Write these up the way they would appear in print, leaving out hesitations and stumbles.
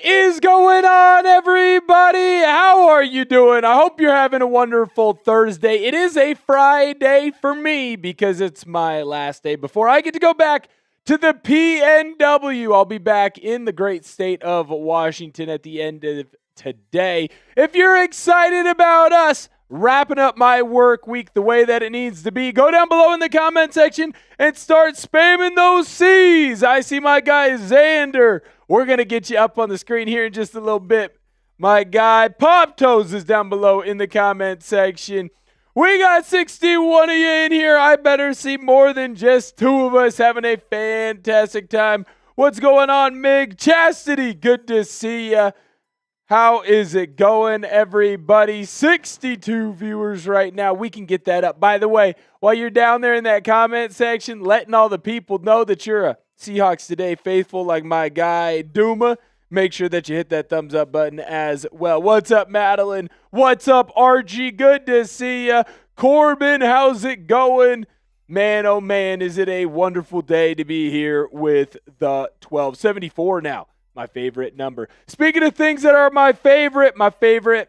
is going on, everybody? How are you doing? I hope you're having a wonderful Thursday. It is a Friday for me because it's my last day before I get to go back to the PNW. I'll be back in the great state of Washington at the end of today. If you're excited about us wrapping up my work week the way that it needs to be, go down below in the comment section and start spamming those C's. I see my guy Xander. We're going to get you up on the screen here in just a little bit. My guy Pop Toes is down below in the comment section. We got 61 of you in here. I better see more than just two of us having a fantastic time. What's going on, Mig Chastity? Good to see ya. How is it going, everybody? 62 viewers right now. We can get that up. By the way, while you're down there in that comment section, letting all the people know that you're a Seahawks Today faithful like my guy Duma, make sure that you hit that thumbs up button as well. What's up, Madeline? What's up, RG? Good to see ya. Corbin, how's it going? Man, oh man, is it a wonderful day to be here with the 1274 now. My favorite number. Speaking of things that are my favorite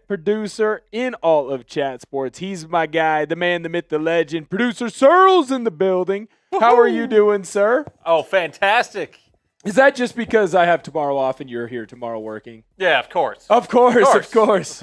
producer in all of Chat Sports. He's my guy, the man, the myth, the legend. Producer Searle's in the building. Woo-hoo! How are you doing, sir? Oh, fantastic. Is that just because I have tomorrow off and you're here tomorrow working? Yeah, of course. Of course. Of course.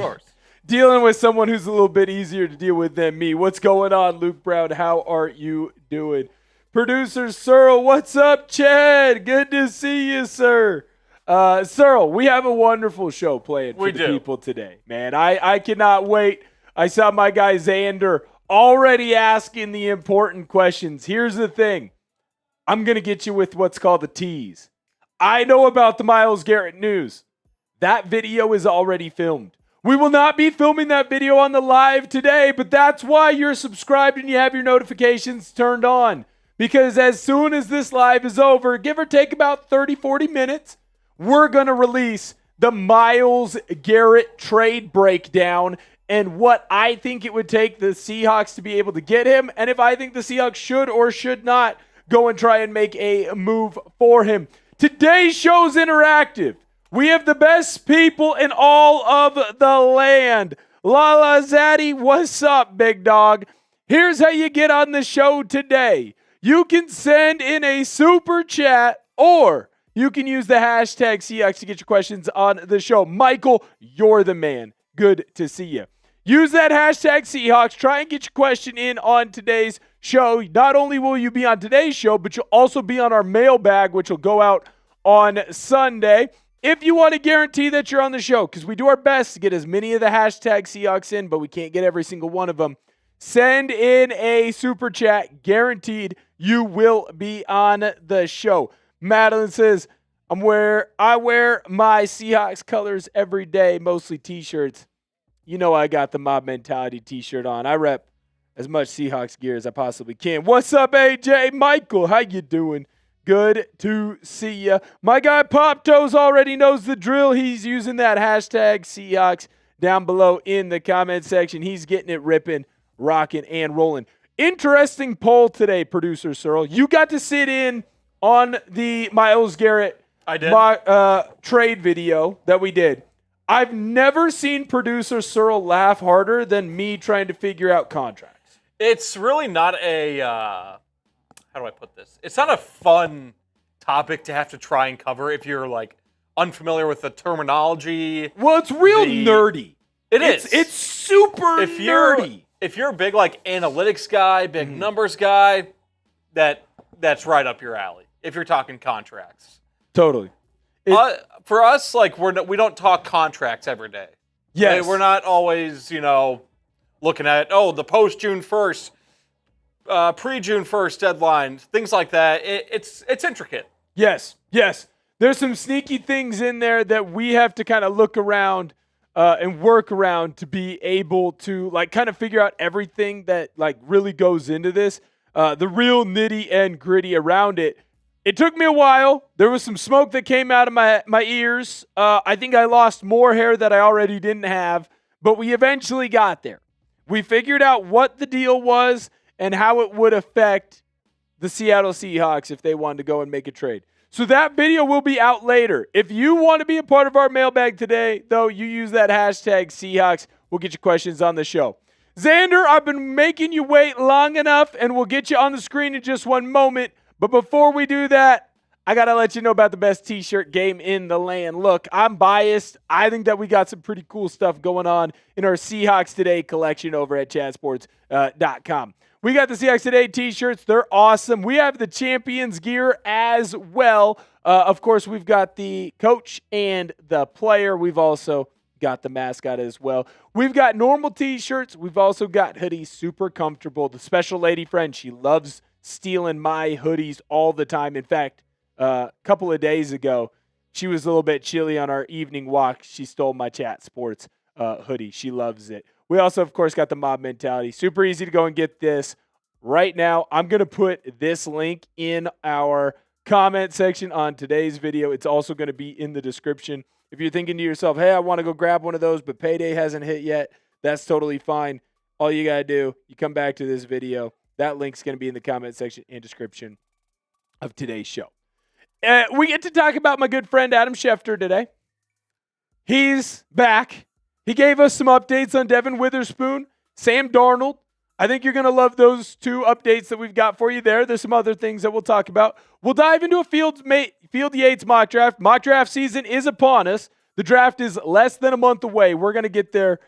Dealing with someone who's a little bit easier to deal with than me. What's going on, Luke Brown? How are you doing? Producer Searle, what's up, Chad? Good to see you, sir. Searle, we have a wonderful show playing for the people today, man. I cannot wait. I saw my guy Xander already asking the important questions. Here's the thing. I'm going to get you with what's called a tease. I know about the Myles Garrett news. That video is already filmed. We will not be filming that video on the live today, but that's why you're subscribed and you have your notifications turned on. Because as soon as this live is over, give or take about 30, 40 minutes, we're going to release the Myles Garrett trade breakdown and what I think it would take the Seahawks to be able to get him, and if I think the Seahawks should or should not go and try and make a move for him. Today's show's interactive. We have the best people in all of the land. Lala Zaddy, what's up, big dog? Here's how you get on the show today. You can send in a super chat or you can use the hashtag Seahawks to get your questions on the show. Michael, you're the man. Good to see you. Use that hashtag Seahawks. Try and get your question in on today's show. Not only will you be on today's show, but you'll also be on our mailbag, which will go out on Sunday. If you want to guarantee that you're on the show, because we do our best to get as many of the hashtag Seahawks in, but we can't get every single one of them, send in a super chat. Guaranteed you will be on the show. Madeline says, I wear my Seahawks colors every day, mostly T-shirts. You know I got the Mob Mentality T-shirt on. I rep as much Seahawks gear as I possibly can. What's up, AJ? Michael, how you doing? Good to see ya. My guy Pop Toes already knows the drill. He's using that hashtag Seahawks down below in the comment section. He's getting it ripping, rocking, and rolling. Interesting poll today, Producer Searle. You got to sit in on the Myles Garrett trade video that we did. I've never seen Producer Searle laugh harder than me trying to figure out contracts. It's really not a, how do I put this? It's not a fun topic to have to try and cover if you're, like, unfamiliar with the terminology. Well, it's real nerdy. It's super nerdy. If you're a big, like, analytics guy, big numbers guy, that's right up your alley. If you're talking contracts. Totally. For us, like, we don't talk contracts every day. Yes. Right? We're not always, looking at, the post-June 1st, pre-June 1st deadline, things like that. It's intricate. Yes. There's some sneaky things in there that we have to kind of look around and work around to be able to, like, kind of figure out everything that, like, really goes into this. The real nitty and gritty around it. It took me a while. There was some smoke that came out of my ears. I think I lost more hair that I already didn't have, but we eventually got there. We figured out what the deal was and how it would affect the Seattle Seahawks if they wanted to go and make a trade. So that video will be out later. If you want to be a part of our mailbag today, though, you use that hashtag Seahawks. We'll get your questions on the show. Xander, I've been making you wait long enough, and we'll get you on the screen in just one moment. But before we do that, I got to let you know about the best t-shirt game in the land. Look, I'm biased. I think that we got some pretty cool stuff going on in our Seahawks Today collection over at chatsports.com. We got the Seahawks Today t-shirts. They're awesome. We have the Champions gear as well. Of course, we've got the coach and the player. We've also got the mascot as well. We've got normal t-shirts. We've also got hoodies, super comfortable. The special lady friend, she loves stealing my hoodies all the time. In fact, a couple of days ago, she was a little bit chilly on our evening walk. She stole my Chat Sports hoodie. She loves it. We also, of course, got the mob mentality. Super easy to go and get this right now. I'm going to put this link in our comment section on today's video. It's also going to be in the description. If you're thinking to yourself, hey, I want to go grab one of those, but payday hasn't hit yet, that's totally fine. All you got to do, you come back to this video. That link's going to be in the comment section and description of today's show. We get to talk about my good friend Adam Schefter today. He's back. He gave us some updates on Devon Witherspoon, Sam Darnold. I think you're going to love those two updates that we've got for you there. There's some other things that we'll talk about. We'll dive into a Field Yates mock draft. Mock draft season is upon us. The draft is less than a month away. We're going to get there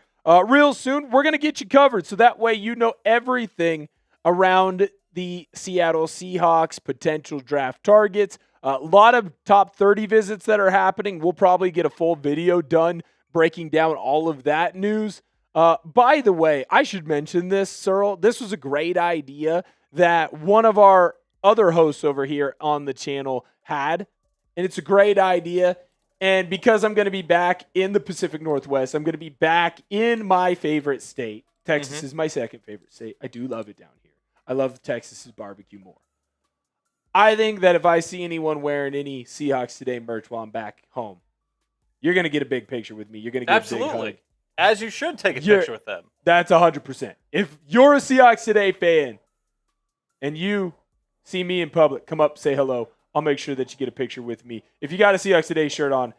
real soon. We're going to get you covered so that way you know everything around the Seattle Seahawks potential draft targets. A lot of top 30 visits that are happening. We'll probably get a full video done breaking down all of that news. By the way, I should mention this, Searle. This was a great idea that one of our other hosts over here on the channel had, and it's a great idea. And because I'm going to be back in the Pacific Northwest, I'm going to be back in my favorite state. Texas is my second favorite state. I do love it down here. I love Texas's barbecue more. I think that if I see anyone wearing any Seahawks Today merch while I'm back home, you're going to get a big picture with me. You're going to get a big hug. As you should take a picture with them. That's 100%. If you're a Seahawks Today fan and you see me in public, come up, say hello. I'll make sure that you get a picture with me. If you got a Seahawks Today shirt on,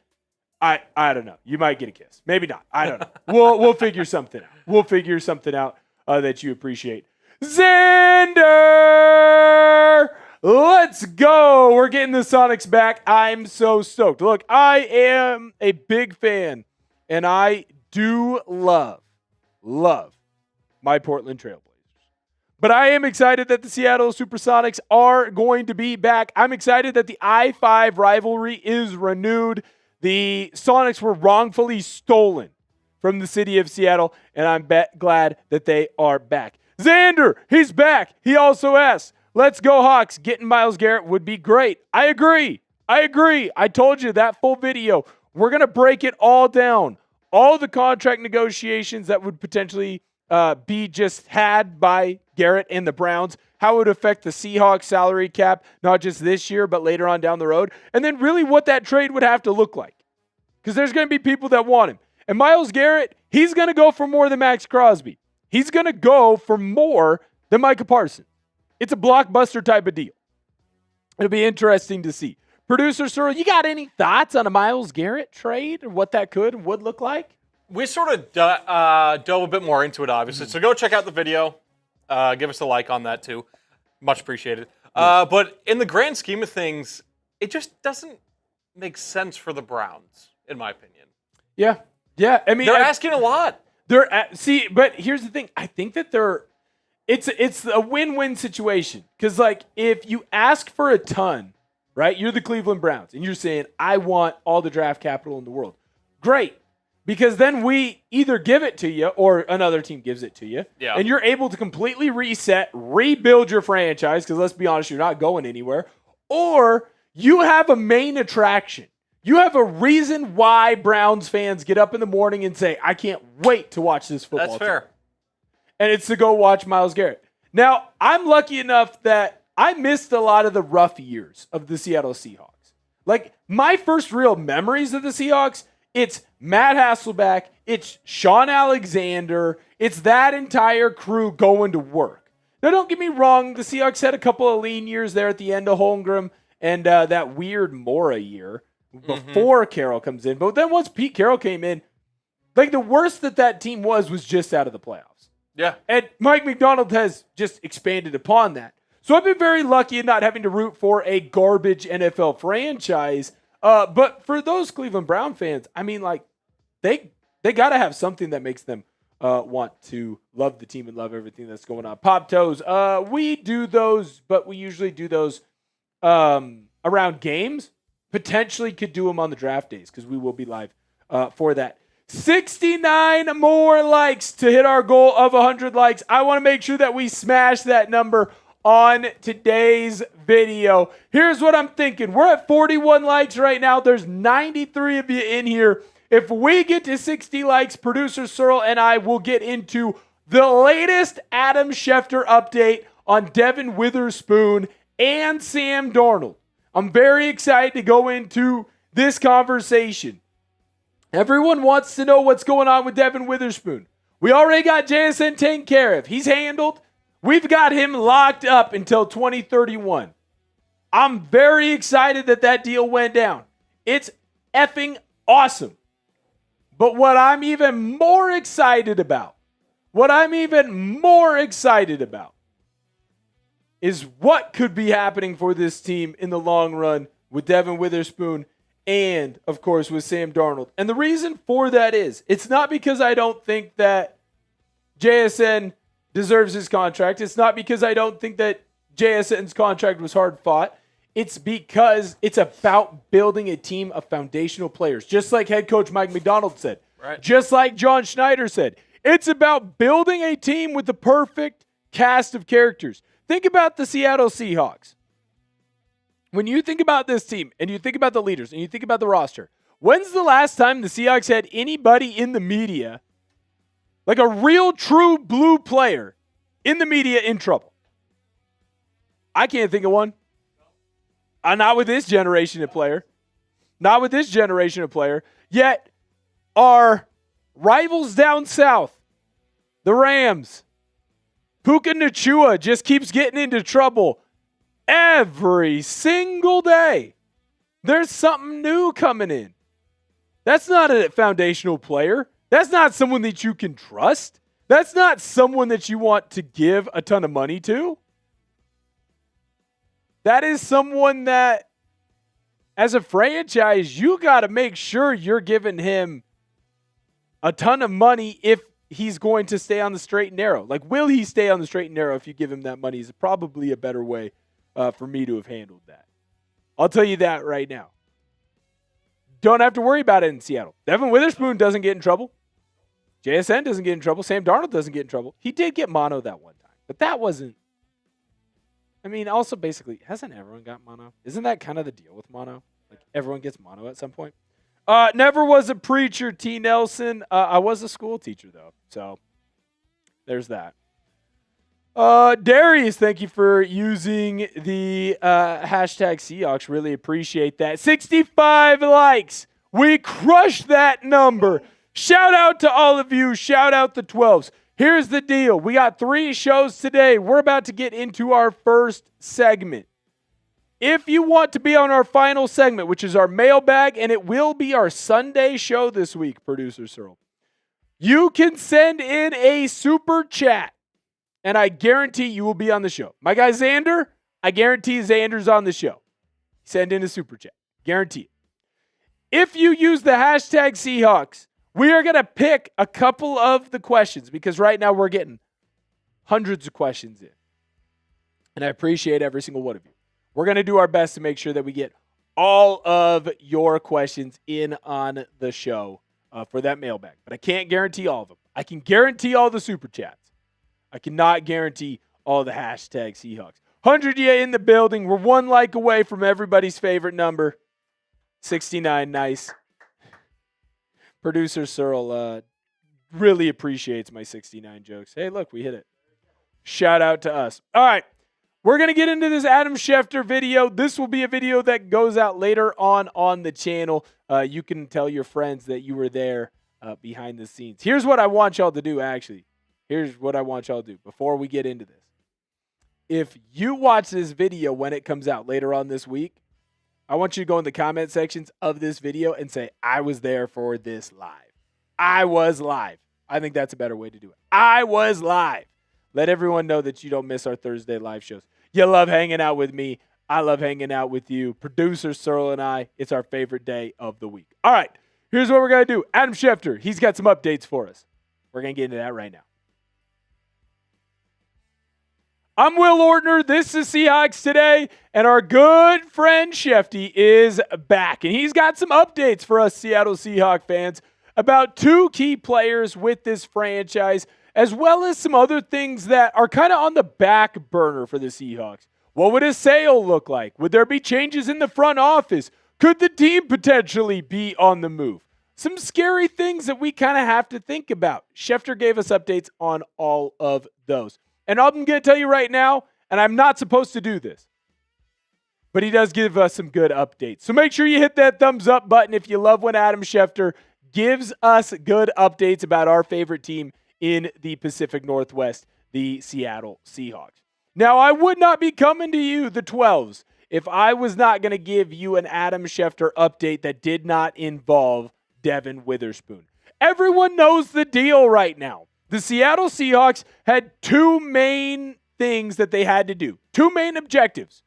I don't know. You might get a kiss. Maybe not. I don't know. We'll figure something out. We'll figure something out that you appreciate. Xander! Let's go. We're getting the Sonics back. I'm so stoked. Look, I am a big fan, and I do love my Portland Trailblazers. But I am excited that the Seattle Supersonics are going to be back. I'm excited that the I-5 rivalry is renewed. The Sonics were wrongfully stolen from the city of Seattle, and I'm glad that they are back. Xander, he's back. He also asks, let's go Hawks. Getting Myles Garrett would be great. I agree. I told you that full video. We're going to break it all down. All the contract negotiations that would potentially be just had by Garrett and the Browns, how it would affect the Seahawks salary cap, not just this year, but later on down the road. And then really what that trade would have to look like. Because there's going to be people that want him. And Myles Garrett, he's going to go for more than Max Crosby. He's going to go for more than Micah Parsons. It's a blockbuster type of deal. It'll be interesting to see. Producer Searle, you got any thoughts on a Myles Garrett trade or what that could and would look like? We sort of dove a bit more into it, obviously. So go check out the video. Give us a like on that, too. Much appreciated. But in the grand scheme of things, it just doesn't make sense for the Browns, in my opinion. Yeah. I mean, they're asking a lot. But here's the thing. I think that it's a win-win situation. Because, like, if you ask for a ton, right, you're the Cleveland Browns, and you're saying, I want all the draft capital in the world. Great. Because then we either give it to you or another team gives it to you. Yeah. And you're able to completely reset, rebuild your franchise, because let's be honest, you're not going anywhere. Or you have a main attraction. You have a reason why Browns fans get up in the morning and say, I can't wait to watch this football team. That's fair. And it's to go watch Myles Garrett. Now, I'm lucky enough that I missed a lot of the rough years of the Seattle Seahawks. Like, my first real memories of the Seahawks, it's Matt Hasselbeck, it's Sean Alexander, it's that entire crew going to work. Now, don't get me wrong, the Seahawks had a couple of lean years there at the end of Holmgren and that weird Mora year before Carroll comes in. But then once Pete Carroll came in, like the worst that team was just out of the playoffs. Yeah. And Mike Macdonald has just expanded upon that. So I've been very lucky in not having to root for a garbage NFL franchise. But for those Cleveland Brown fans, I mean, like, they got to have something that makes them want to love the team and love everything that's going on. Pop toes. We do those, but we usually do those around games. Potentially could do them on the draft days because we will be live for that. 69 more likes to hit our goal of 100 likes. I want to make sure that we smash that number on today's video. Here's what I'm thinking. We're at 41 likes right now. There's 93 of you in here. If we get to 60 likes, producer Searle and I will get into the latest Adam Schefter update on Devon Witherspoon and Sam Darnold. I'm very excited to go into this conversation. Everyone wants to know what's going on with Devon Witherspoon. We already got JSN taken care of. He's handled. We've got him locked up until 2031. I'm very excited that deal went down. It's effing awesome. But what I'm even more excited about is what could be happening for this team in the long run with Devon Witherspoon and, of course, with Sam Darnold. And the reason for that is, it's not because I don't think that JSN deserves his contract. It's not because I don't think that JSN's contract was hard fought. It's because it's about building a team of foundational players, just like head coach Mike Macdonald said. Right. Just like John Schneider said. It's about building a team with the perfect cast of characters. Think about the Seattle Seahawks. When you think about this team and you think about the leaders and you think about the roster, when's the last time the Seahawks had anybody in the media, like a real true blue player in the media, in trouble? I can't think of one. Not with this generation of player. Not with this generation of player. Yet our rivals down south, the Rams, Puka Nacua just keeps getting into trouble every single day. There's something new coming in. That's not a foundational player. That's not someone that you can trust. That's not someone that you want to give a ton of money to. That is someone that, as a franchise, you got to make sure you're giving him a ton of money if he's going to stay on the straight and narrow. Like, will he stay on the straight and narrow if you give him that money? Is probably a better way for me to have handled that. I'll tell you that right now. Don't have to worry about it in Seattle. Devon Witherspoon doesn't get in trouble. JSN doesn't get in trouble. Sam Darnold doesn't get in trouble. He did get mono that one time, but that wasn't. I mean, also basically, hasn't everyone got mono? Isn't that kind of the deal with mono? Like, everyone gets mono at some point. Never was a preacher, T. Nelson. I was a school teacher, though. So, there's that. Darius, thank you for using the hashtag Seahawks. Really appreciate that. 65 likes. We crushed that number. Shout out to all of you. Shout out the 12s. Here's the deal. We got 3 shows today. We're about to get into our first segment. If you want to be on our final segment, which is our mailbag, and it will be our Sunday show this week, producer Searle, you can send in a super chat, and I guarantee you will be on the show. My guy Xander, I guarantee Xander's on the show. Send in a super chat. Guarantee it. If you use the hashtag Seahawks, we are going to pick a couple of the questions because right now we're getting hundreds of questions in. And I appreciate every single one of you. We're going to do our best to make sure that we get all of your questions in on the show for that mailbag. But I can't guarantee all of them. I can guarantee all the super chats. I cannot guarantee all the hashtag Seahawks. 100 you in the building. We're 1 like away from everybody's favorite number. 69, nice. Producer Searle really appreciates my 69 jokes. Hey, look, we hit it. Shout out to us. All right. We're going to get into this Adam Schefter video. This will be a video that goes out later on the channel. You can tell your friends that you were there behind the scenes. Here's what I want y'all to do, actually. Here's what I want y'all to do before we get into this. If you watch this video when it comes out later on this week, I want you to go in the comment sections of this video and say, I was there for this live. I was live. I think that's a better way to do it. I was live. Let everyone know that you don't miss our Thursday live shows. You love hanging out with me. I love hanging out with you. Producer Searle and I, it's our favorite day of the week. All right, here's what we're going to do. Adam Schefter, he's got some updates for us. We're going to get into that right now. I'm Will Ortner. This is Seahawks Today, and our good friend Schefty is back, and he's got some updates for us Seattle Seahawks fans about two key players with this franchise, as well as some other things that are kind of on the back burner for the Seahawks. What would a sale look like? Would there be changes in the front office? Could the team potentially be on the move? Some scary things that we kind of have to think about. Schefter gave us updates on all of those. And I'm going to tell you right now, and I'm not supposed to do this, but he does give us some good updates. So make sure you hit that thumbs up button if you love when Adam Schefter gives us good updates about our favorite team in the Pacific Northwest, the Seattle Seahawks. Now, I would not be coming to you, the 12s, if I was not going to give you an Adam Schefter update that did not involve Devon Witherspoon. Everyone knows the deal right now. The Seattle Seahawks had two main things that they had to do. Two main objectives.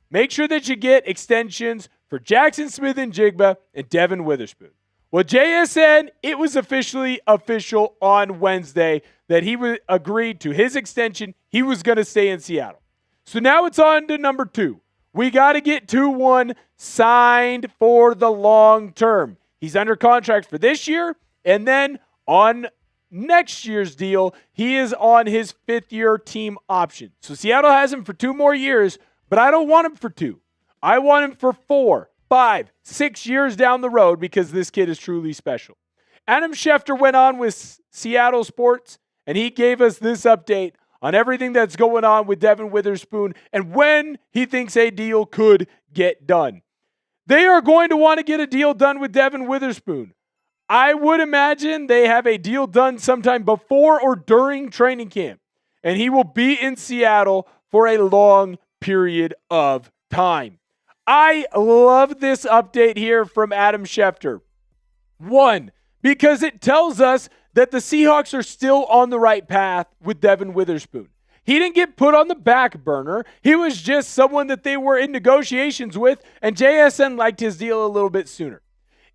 Make sure that you get extensions for Jackson Smith-Njigba and Devon Witherspoon. Well, JSN, it was official on Wednesday that he agreed to his extension. He was going to stay in Seattle. So now it's on to number two. We got to get 2-1 signed for the long term. He's under contract for this year, and then on next year's deal, he is on his fifth-year team option. So Seattle has him for 2 more years, but I don't want him for 2. I want him for 4, 5, 6 years down the road because this kid is truly special. Adam Schefter went on with Seattle Sports, and he gave us this update on everything that's going on with Devon Witherspoon and when he thinks a deal could get done. They are going to want to get a deal done with Devon Witherspoon. I would imagine they have a deal done sometime before or during training camp, and he will be in Seattle for a long period of time. I love this update here from Adam Schefter. 1, because it tells us that the Seahawks are still on the right path with Devon Witherspoon. He didn't get put on the back burner. He was just someone that they were in negotiations with, and JSN liked his deal a little bit sooner.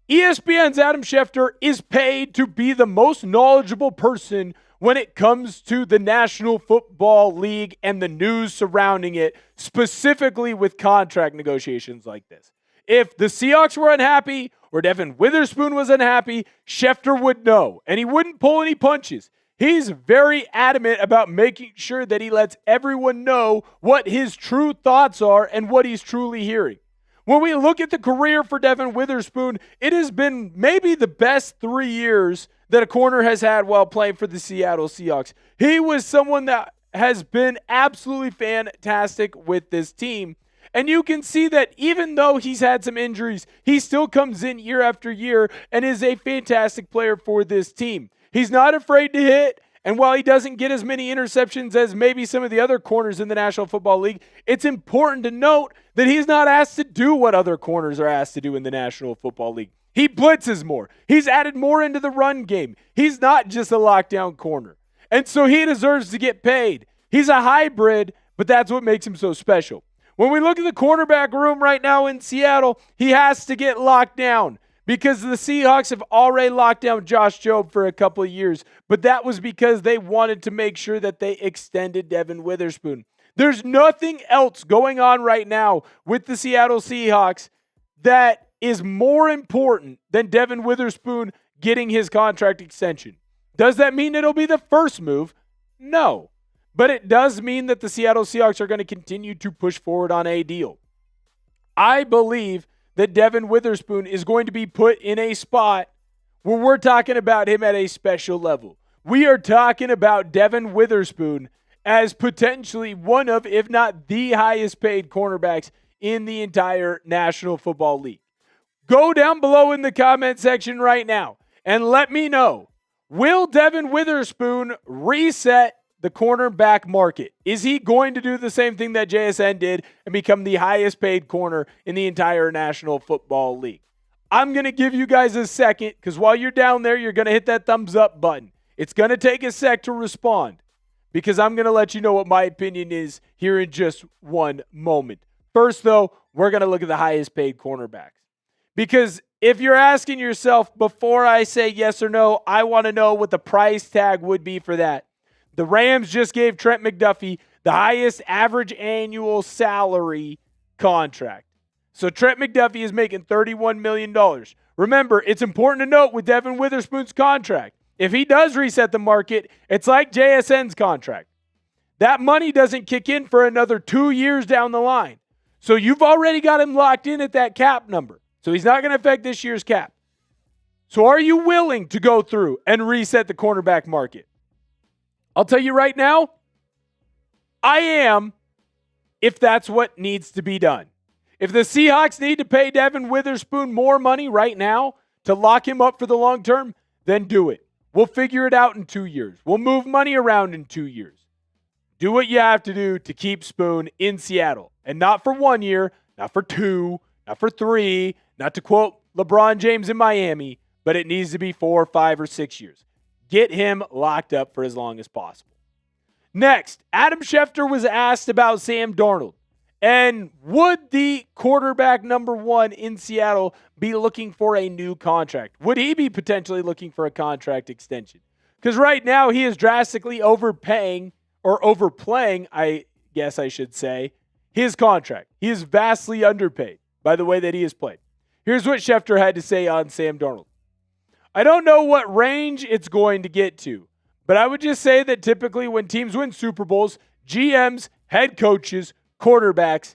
ESPN's Adam Schefter is paid to be the most knowledgeable person when it comes to the National Football League and the news surrounding it, specifically with contract negotiations like this. If the Seahawks were unhappy or Devon Witherspoon was unhappy, Schefter would know, and he wouldn't pull any punches. He's very adamant about making sure that he lets everyone know what his true thoughts are and what he's truly hearing. When we look at the career for Devon Witherspoon, it has been maybe the best 3 years that a corner has had while playing for the Seattle Seahawks. He was someone that has been absolutely fantastic with this team. And you can see that even though he's had some injuries, he still comes in year after year and is a fantastic player for this team. He's not afraid to hit. And while he doesn't get as many interceptions as maybe some of the other corners in the National Football League, it's important to note that he's not asked to do what other corners are asked to do in the National Football League. He blitzes more. He's added more into the run game. He's not just a lockdown corner. And so he deserves to get paid. He's a hybrid, but that's what makes him so special. When we look at the cornerback room right now in Seattle, he has to get locked down, because the Seahawks have already locked down Josh Jobe for a couple of years, but that was because they wanted to make sure that they extended Devon Witherspoon. There's nothing else going on right now with the Seattle Seahawks that is more important than Devon Witherspoon getting his contract extension. Does that mean it'll be the first move? No. But it does mean that the Seattle Seahawks are going to continue to push forward on a deal. I believe that Devon Witherspoon is going to be put in a spot where we're talking about him at a special level. We are talking about Devon Witherspoon as potentially one of, if not the highest paid cornerbacks in the entire National Football League. Go down below in the comment section right now and let me know, will Devon Witherspoon reset the cornerback market. Is he going to do the same thing that JSN did and become the highest paid corner in the entire National Football League? I'm going to give you guys a second because while you're down there, you're going to hit that thumbs up button. It's going to take a sec to respond because I'm going to let you know what my opinion is here in just one moment. First, though, we're going to look at the highest paid cornerbacks. Because if you're asking yourself before I say yes or no, I want to know what the price tag would be for that. The Rams just gave Trent McDuffie the highest average annual salary contract. So Trent McDuffie is making $31 million. Remember, it's important to note with Devon Witherspoon's contract, if he does reset the market, it's like JSN's contract. That money doesn't kick in for another 2 years down the line. So you've already got him locked in at that cap number. So he's not going to affect this year's cap. So are you willing to go through and reset the cornerback market? I'll tell you right now, I am, if that's what needs to be done. If the Seahawks need to pay Devon Witherspoon more money right now to lock him up for the long term, then do it. We'll figure it out in 2 years. We'll move money around in 2 years. Do what you have to do to keep Spoon in Seattle. And not for 1 year, not for 2, not for 3, not to quote LeBron James in Miami, but it needs to be 4, 5, or 6 years. Get him locked up for as long as possible. Next, Adam Schefter was asked about Sam Darnold. And would the quarterback number 1 in Seattle be looking for a new contract? Would he be potentially looking for a contract extension? Because right now he is drastically overpaying or overplaying, I guess I should say, his contract. He is vastly underpaid by the way that he has played. Here's what Schefter had to say on Sam Darnold. I don't know what range it's going to get to, but I would just say that typically when teams win Super Bowls, GMs, head coaches, quarterbacks,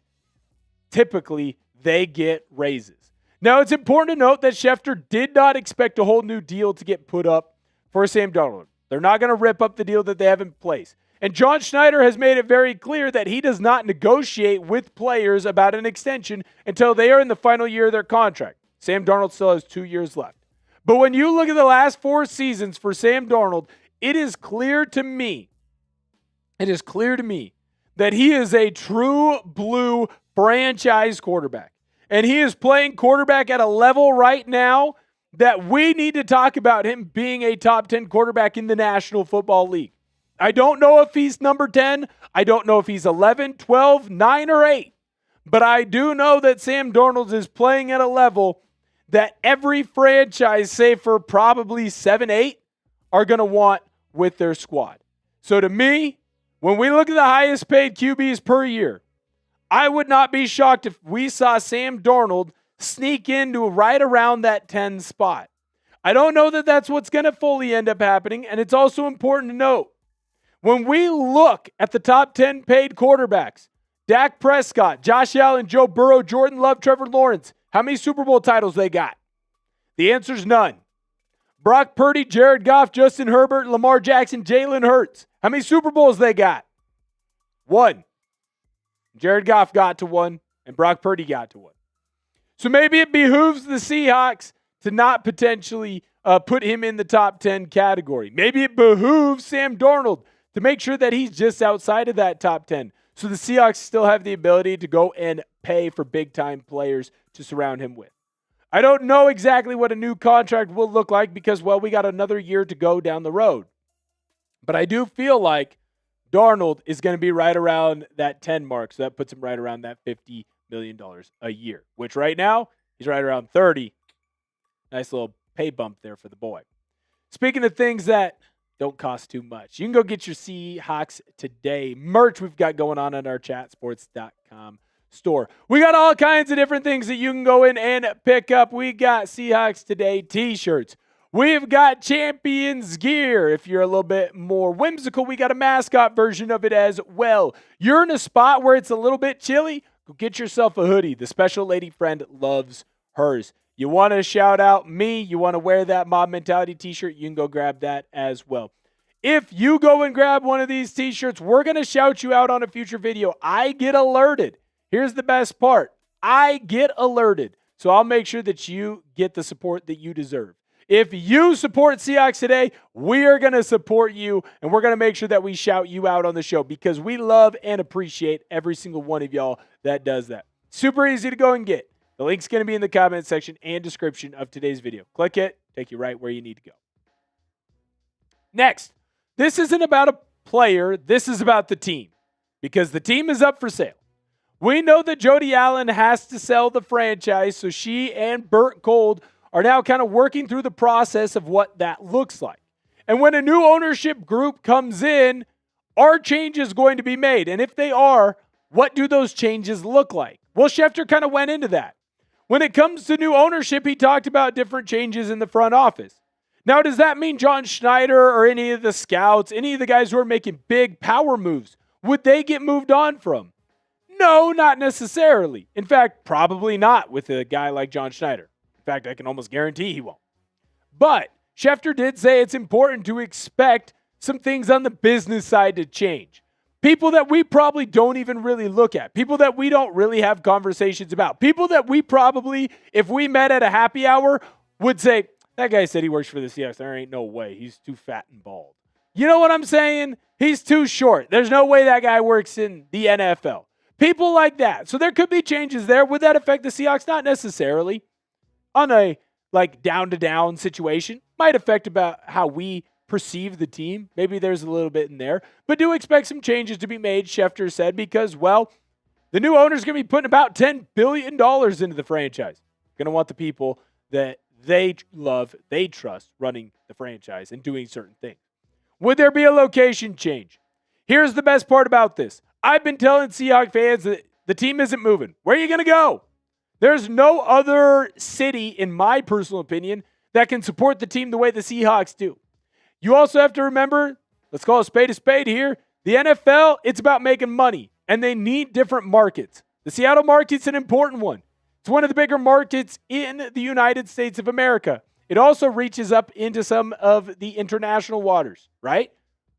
typically they get raises. Now, it's important to note that Schefter did not expect a whole new deal to get put up for Sam Darnold. They're not going to rip up the deal that they have in place. And John Schneider has made it very clear that he does not negotiate with players about an extension until they are in the final year of their contract. Sam Darnold still has 2 years left. But when you look at the last 4 seasons for Sam Darnold, it is clear to me that he is a true blue franchise quarterback. And he is playing quarterback at a level right now that we need to talk about him being a top 10 quarterback in the National Football League. I don't know if he's number 10. I don't know if he's 11, 12, 9, or 8. But I do know that Sam Darnold is playing at a level that every franchise, save for probably 7, 8, are going to want with their squad. So to me, when we look at the highest paid QBs per year, I would not be shocked if we saw Sam Darnold sneak into right around that 10 spot. I don't know that that's what's going to fully end up happening, and it's also important to note, when we look at the top 10 paid quarterbacks, Dak Prescott, Josh Allen, Joe Burrow, Jordan Love, Trevor Lawrence, how many Super Bowl titles they got? The answer's none. Brock Purdy, Jared Goff, Justin Herbert, Lamar Jackson, Jalen Hurts. How many Super Bowls they got? 1. Jared Goff got to 1, and Brock Purdy got to 1. So maybe it behooves the Seahawks to not potentially put him in the top 10 category. Maybe it behooves Sam Darnold to make sure that he's just outside of that top 10. So the Seahawks still have the ability to go and pay for big-time players to surround him with. I don't know exactly what a new contract will look like because, well, we got another year to go down the road. But I do feel like Darnold is going to be right around that 10 mark. So that puts him right around that $50 million a year, which right now he's right around 30. Nice little pay bump there for the boy. Speaking of things that don't cost too much, you can go get your Seahawks Today merch we've got going on our chatsports.com store. We got all kinds of different things that you can go in and pick up. We got Seahawks Today t-shirts. We've got Champions gear. If you're a little bit more whimsical, we got a mascot version of it as well. You're in a spot where it's a little bit chilly, go get yourself a hoodie. The special lady friend loves hers. You want to shout out me, you want to wear that Mob Mentality t-shirt, you can go grab that as well. If you go and grab one of these t-shirts, we're going to shout you out on a future video. I get alerted. Here's the best part. I get alerted. So I'll make sure that you get the support that you deserve. If you support Seahawks Today, we are going to support you, and we're going to make sure that we shout you out on the show because we love and appreciate every single one of y'all that does that. Super easy to go and get. The link's going to be in the comment section and description of today's video. Click it, take you right where you need to go. Next, this isn't about a player. This is about the team because the team is up for sale. We know that Jody Allen has to sell the franchise, so she and Burt Gold are now kind of working through the process of what that looks like. And when a new ownership group comes in, are changes going to be made? And if they are, what do those changes look like? Well, Schefter kind of went into that. When it comes to new ownership, he talked about different changes in the front office. Now, does that mean John Schneider or any of the scouts, any of the guys who are making big power moves, would they get moved on from? No, not necessarily. In fact, probably not with a guy like John Schneider. In fact, I can almost guarantee he won't. But Schefter did say it's important to expect some things on the business side to change. People that we probably don't even really look at. People that we don't really have conversations about. People that we probably, if we met at a happy hour, would say, that guy said he works for the Seahawks. There ain't no way. He's too fat and bald. You know what I'm saying? He's too short. There's no way that guy works in the NFL. People like that. So there could be changes there. Would that affect the Seahawks? Not necessarily. On a down-to-down situation. Might affect about how we perceive the team. Maybe there's a little bit in there. But do expect some changes to be made, Schefter said, because, well, the new owner's going to be putting about $10 billion into the franchise. Going to want the people that they love, they trust running the franchise and doing certain things. Would there be a location change? Here's the best part about this. I've been telling Seahawks fans that the team isn't moving. Where are you going to go? There's no other city, in my personal opinion, that can support the team the way the Seahawks do. You also have to remember, let's call a spade here. The NFL, it's about making money, and they need different markets. The Seattle market's an important one. It's one of the bigger markets in the United States of America. It also reaches up into some of the international waters, right?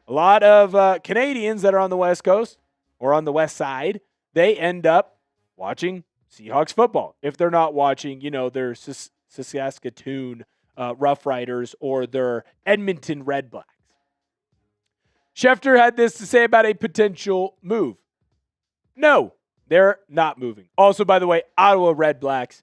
A lot of Canadians that are on the West Coast or on the West Side, they end up watching Seahawks football. If they're not watching, their Saskatoon Rough Riders or their Edmonton Red Blacks. Schefter had this to say about a potential move. No, they're not moving. Also, by the way, Ottawa Red Blacks,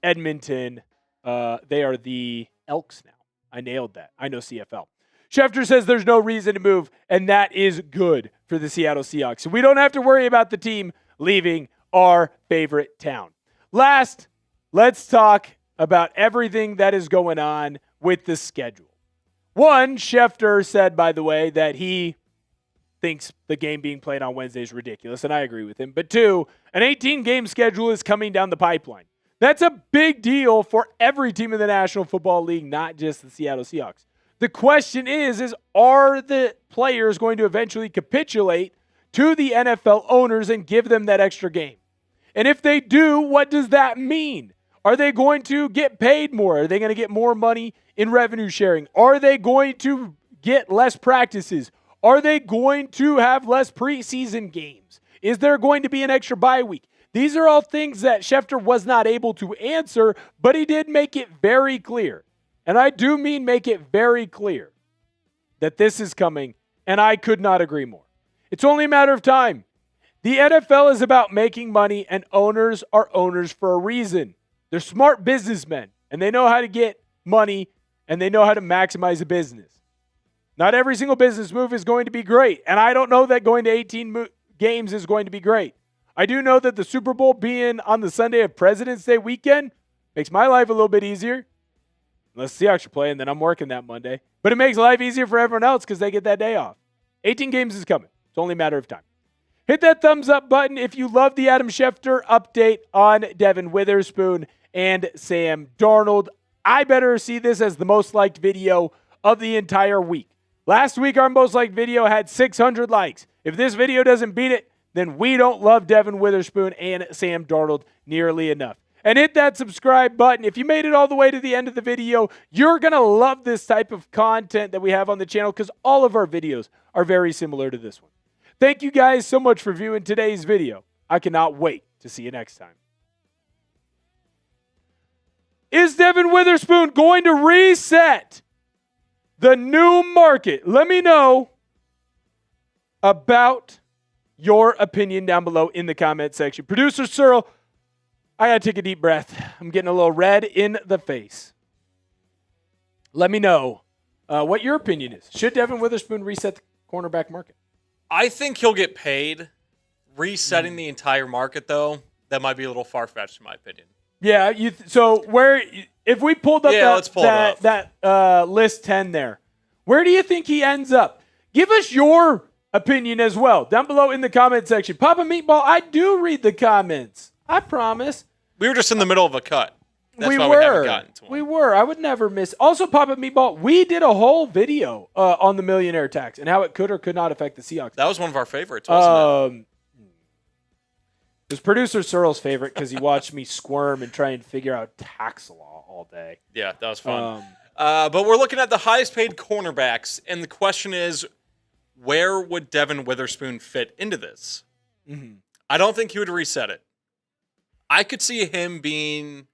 Edmonton, they are the Elks now. I nailed that. I know CFL. Schefter says there's no reason to move, and that is good for the Seattle Seahawks. So we don't have to worry about the team leaving our favorite town. Last, let's talk about everything that is going on with the schedule. One, Schefter said, by the way, that he thinks the game being played on Wednesday is ridiculous, and I agree with him. But two, an 18-game schedule is coming down the pipeline. That's a big deal for every team in the National Football League, not just the Seattle Seahawks. The question is are the players going to eventually capitulate to the NFL owners and give them that extra game? And if they do, what does that mean? Are they going to get paid more? Are they going to get more money in revenue sharing? Are they going to get less practices? Are they going to have less preseason games? Is there going to be an extra bye week? These are all things that Schefter was not able to answer, but he did make it very clear. And I do mean make it very clear that this is coming, and I could not agree more. It's only a matter of time. The NFL is about making money, and owners are owners for a reason. They're smart businessmen, and they know how to get money, and they know how to maximize a business. Not every single business move is going to be great, and I don't know that going to 18 games is going to be great. I do know that the Super Bowl being on the Sunday of President's Day weekend makes my life a little bit easier. Unless the Seahawks are playing, then I'm working that Monday. But it makes life easier for everyone else because they get that day off. 18 games is coming. It's only a matter of time. Hit that thumbs up button if you love the Adam Schefter update on Devon Witherspoon and Sam Darnold. I better see this as the most liked video of the entire week. Last week, our most liked video had 600 likes. If this video doesn't beat it, then we don't love Devon Witherspoon and Sam Darnold nearly enough. And hit that subscribe button. If you made it all the way to the end of the video, you're going to love this type of content that we have on the channel because all of our videos are very similar to this one. Thank you guys so much for viewing today's video. I cannot wait to see you next time. Is Devon Witherspoon going to reset the new market? Let me know about your opinion down below in the comment section. Producer Searle, I got to take a deep breath. I'm getting a little red in the face. Let me know what your opinion is. Should Devon Witherspoon reset the cornerback market? I think he'll get paid. Resetting the entire market, though, that might be a little far-fetched in my opinion. Yeah, if we pulled up that list 10 there, where do you think he ends up? Give us your opinion as well down below in the comment section. Papa Meatball, I do read the comments. I promise. We were just in the middle of a cut. That's why we haven't gotten to one. We were. I would never miss. Also, Papa Meatball, we did a whole video on the millionaire tax and how it could or could not affect the Seahawks. That was one of our favorites, wasn't it? It was producer Searle's favorite because he watched me squirm and try and figure out tax law all day. Yeah, that was fun. But we're looking at the highest paid cornerbacks, and the question is, where would Devon Witherspoon fit into this? Mm-hmm. I don't think he would reset it. I could see him being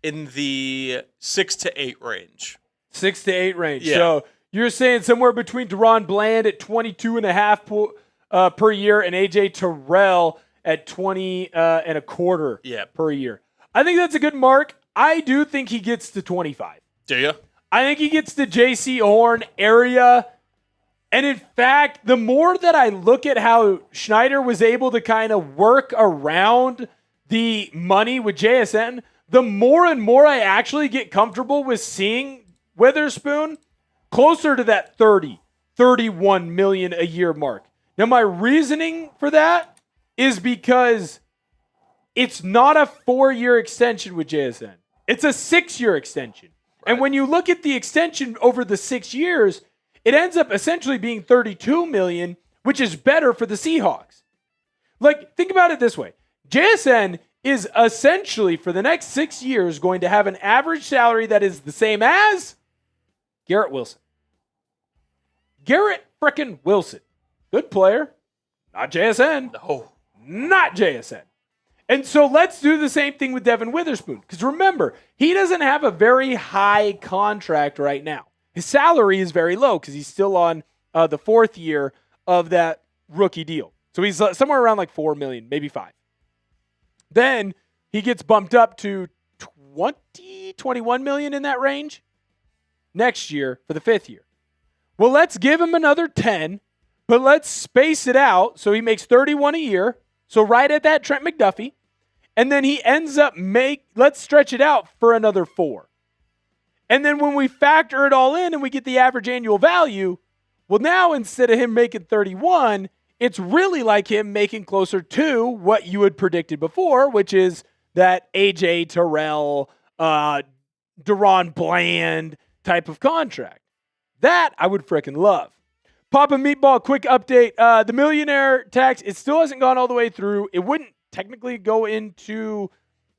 in the 6 to 8 range. 6 to 8 range. Yeah. So you're saying somewhere between Deron Bland at 22.5 per year and AJ Terrell at 20 and a quarter per year. I think that's a good mark. I do think he gets to 25. Do you? I think he gets to JC Horn area. And in fact, the more that I look at how Schneider was able to kind of work around the money with JSN, the more and more I actually get comfortable with seeing Witherspoon closer to that 30, 31 million a year mark. Now, my reasoning for that is because it's not a 4-year extension with JSN. It's a 6-year extension. Right. And when you look at the extension over the 6 years, it ends up essentially being 32 million, which is better for the Seahawks. Like, think about it this way. JSN is essentially, for the next 6 years, going to have an average salary that is the same as Garrett Wilson. Garrett frickin' Wilson. Good player. Not JSN. No. Not JSN. And so let's do the same thing with Devon Witherspoon. Because remember, he doesn't have a very high contract right now. His salary is very low because he's still on the 4th year of that rookie deal. So he's somewhere around like 4 million, maybe 5. Then he gets bumped up to 21 million in that range next year for the 5th year. Well, let's give him another 10, but let's space it out so he makes 31 a year. So right at that Trent McDuffie. And then he ends up let's stretch it out for another 4. And then when we factor it all in and we get the average annual value, well, now instead of him making 31, it's really like him making closer to what you had predicted before, which is that AJ Terrell, Deron Bland type of contract. That I would frickin' love. Papa Meatball, quick update. The millionaire tax, it still hasn't gone all the way through. It wouldn't technically go into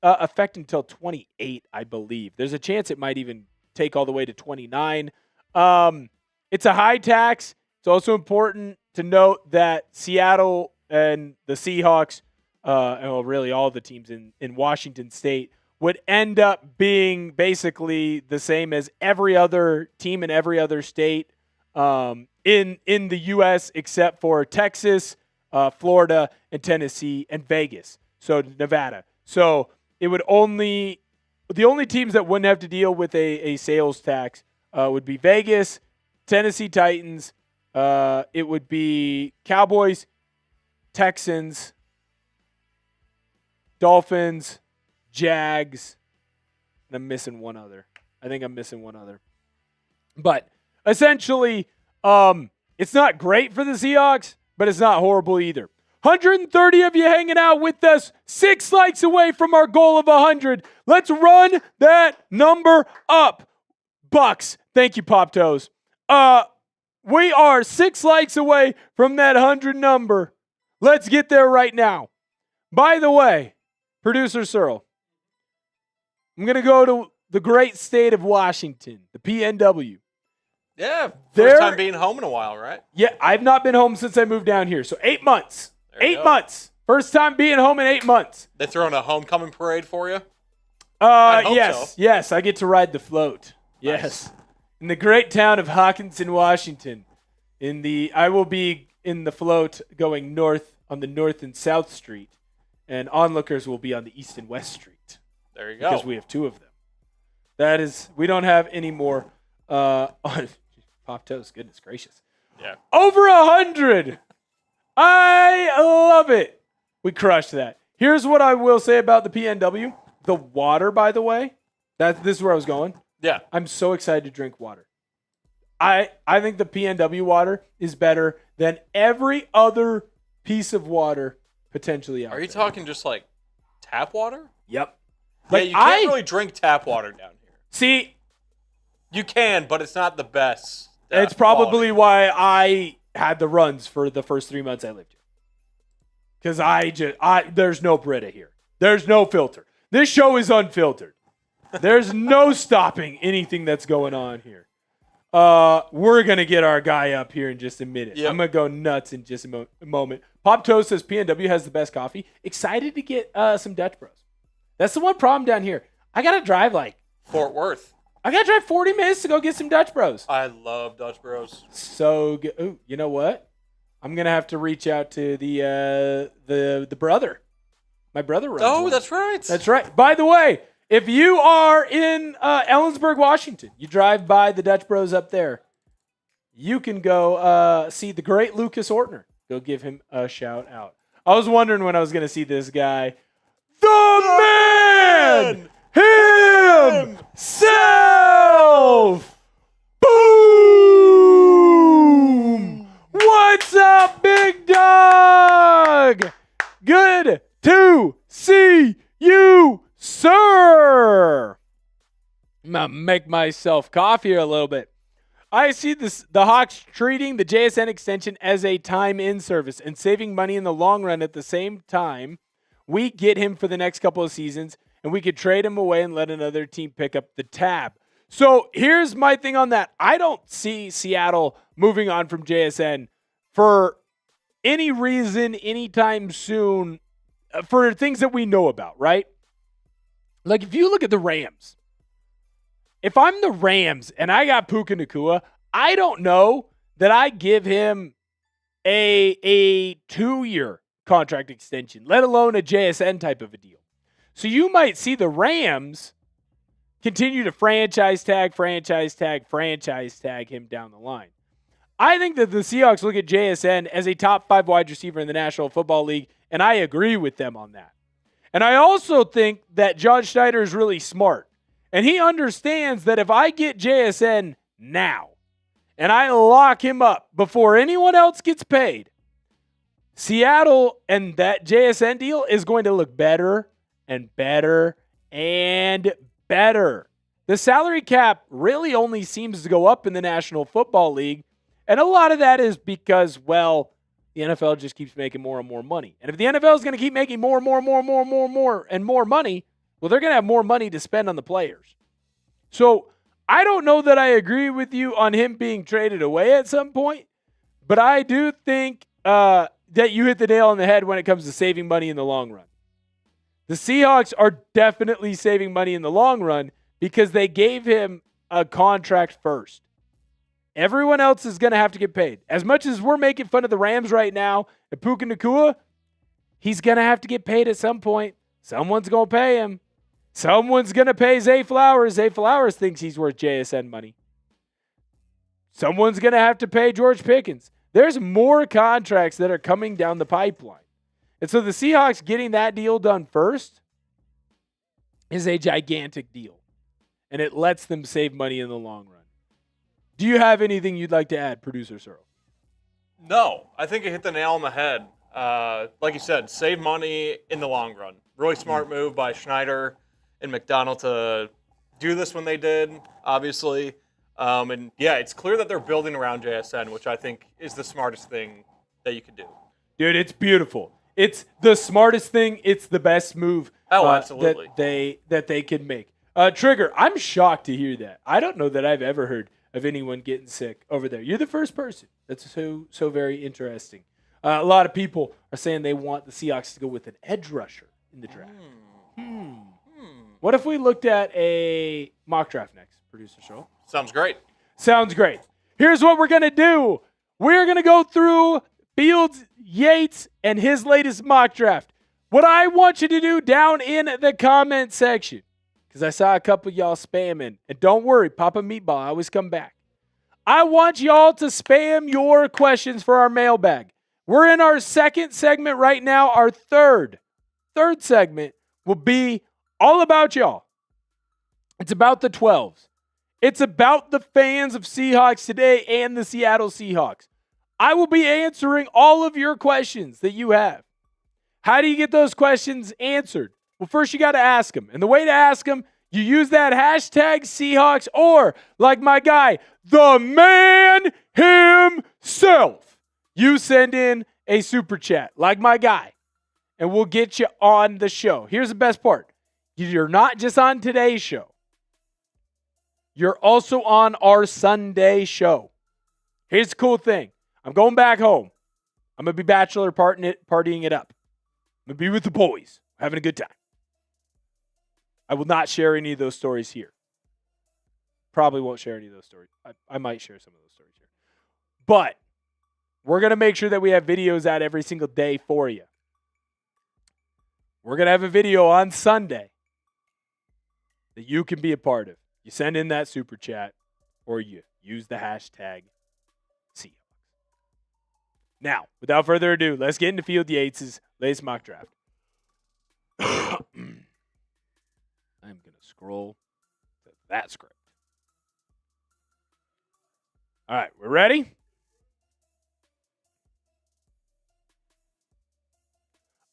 effect until 28, I believe. There's a chance it might even take all the way to 29. It's a high tax. It's also important to note that Seattle and the Seahawks, and really all the teams in Washington State, would end up being basically the same as every other team in every other state in the U.S. except for Texas, Florida, and Tennessee, and Vegas. So Nevada. So it would the only teams that wouldn't have to deal with a sales tax would be Vegas, Tennessee Titans. It would be Cowboys, Texans, Dolphins, Jags, and I'm missing one other. I think I'm missing one other. But essentially, it's not great for the Seahawks, but it's not horrible either. 130 of you hanging out with us, 6 likes away from our goal of 100. Let's run that number up. Bucks. Thank you, Pop Toes. We are 6 likes away from that 100 number. Let's get there right now. By the way, producer Searle, I'm going to go to the great state of Washington, the PNW. Yeah, first time being home in a while, right? Yeah, I've not been home since I moved down here. So 8 months. 8 months. First time being home in 8 months. They throwing a homecoming parade for you? I hope Yes. so. Yes, I get to ride the float. Yes. Nice. In the great town of Hawkinson, Washington. I will be in the float going north on the North and South Street, and onlookers will be on the East and West Street. There you go. Because we have 2 of them. We don't have any more on Pop Toast. Goodness gracious. Yeah. Over 100. I love it. We crushed that. Here's what I will say about the PNW. The water, by the way, this is where I was going. Yeah. I'm so excited to drink water. I think the PNW water is better than every other piece of water potentially out there. Are you talking just like tap water? Yep. Yeah, you can't really drink tap water down here. See, you can, but it's not the best. It's probably why I had the runs for the first 3 months I lived here. Because there's no Brita here. There's no filter. This show is unfiltered. There's no stopping anything that's going on here. We're going to get our guy up here in just a minute. Yep. I'm going to go nuts in just a moment. Pop Toast says PNW has the best coffee. Excited to get some Dutch Bros. That's the one problem down here. I got to drive Fort Worth. I got to drive 40 minutes to go get some Dutch Bros. I love Dutch Bros. So good. Ooh, you know what? I'm going to have to reach out to the brother. My brother runs one. That's right. That's right. By the way, if you are in Ellensburg, Washington, you drive by the Dutch Bros up there, you can go see the great Lucas Ortner. Go give him a shout out. I was wondering when I was going to see this guy. The man himself! Boom! What's up, big dog? Good to see you, sir. I'm going to make myself cough here a little bit. I see the Hawks treating the JSN extension as a time-in service and saving money in the long run at the same time. We get him for the next couple of seasons, and we could trade him away and let another team pick up the tab. So here's my thing on that. I don't see Seattle moving on from JSN for any reason anytime soon for things that we know about, right? Like if you look at the Rams, if I'm the Rams and I got Puka Nacua, I don't know that I give him a 2-year contract extension, let alone a JSN type of a deal. So you might see the Rams continue to franchise tag him down the line. I think that the Seahawks look at JSN as a top 5 wide receiver in the National Football League, and I agree with them on that. And I also think that John Schneider is really smart. And he understands that if I get JSN now and I lock him up before anyone else gets paid, Seattle and that JSN deal is going to look better and better and better. The salary cap really only seems to go up in the National Football League. And a lot of that is because, well, the NFL just keeps making more and more money. And if the NFL is going to keep making more and more money, well, they're going to have more money to spend on the players. So I don't know that I agree with you on him being traded away at some point, but I do think that you hit the nail on the head when it comes to saving money in the long run. The Seahawks are definitely saving money in the long run because they gave him a contract first. Everyone else is going to have to get paid. As much as we're making fun of the Rams right now, and Puka Nacua, he's going to have to get paid at some point. Someone's going to pay him. Someone's going to pay Zay Flowers. Zay Flowers thinks he's worth JSN money. Someone's going to have to pay George Pickens. There's more contracts that are coming down the pipeline. And so the Seahawks getting that deal done first is a gigantic deal. And it lets them save money in the long run. Do you have anything you'd like to add, Producer Searle? No, I think you hit the nail on the head. Like you said, save money in the long run. Really smart move by Schneider and Macdonald to do this when they did, obviously. And yeah, it's clear that they're building around JSN, which I think is the smartest thing that you could do. Dude, it's beautiful. It's the smartest thing. It's the best move absolutely. that they can make. Trigger, I'm shocked to hear that. I don't know that I've ever heard of anyone getting sick over there. You're the first person. That's so very interesting. A lot of people are saying they want the Seahawks to go with an edge rusher in the draft. What if we looked at a mock draft next, producer show? Sounds great. Sounds great. Here's what we're going to do. We're going to go through Fields, Yates, and his latest mock draft. What I want you to do down in the comment section, because I saw a couple of y'all spamming, and don't worry, Papa Meatball, I always come back. I want y'all to spam your questions for our mailbag. We're in our second segment right now. Our third segment will be all about y'all. It's about the 12s. It's about the fans of Seahawks Today and the Seattle Seahawks. I will be answering all of your questions that you have. How do you get those questions answered? Well, first you got to ask them. And the way to ask them, you use that hashtag Seahawks, or like my guy, the man himself. You send in a super chat like my guy, and we'll get you on the show. Here's the best part. You're not just on today's show. You're also on our Sunday show. Here's the cool thing. I'm going back home. I'm going to be bachelor partying it up. I'm going to be with the boys, having a good time. I will not share any of those stories here. Probably won't share any of those stories. I might share some of those stories here. But we're going to make sure that we have videos out every single day for you. We're going to have a video on Sunday that you can be a part of. You send in that super chat, or you use the hashtag Seahawks. Now, without further ado, let's get into Field Yates' latest mock draft. I'm going to scroll to that script. All right, we're ready?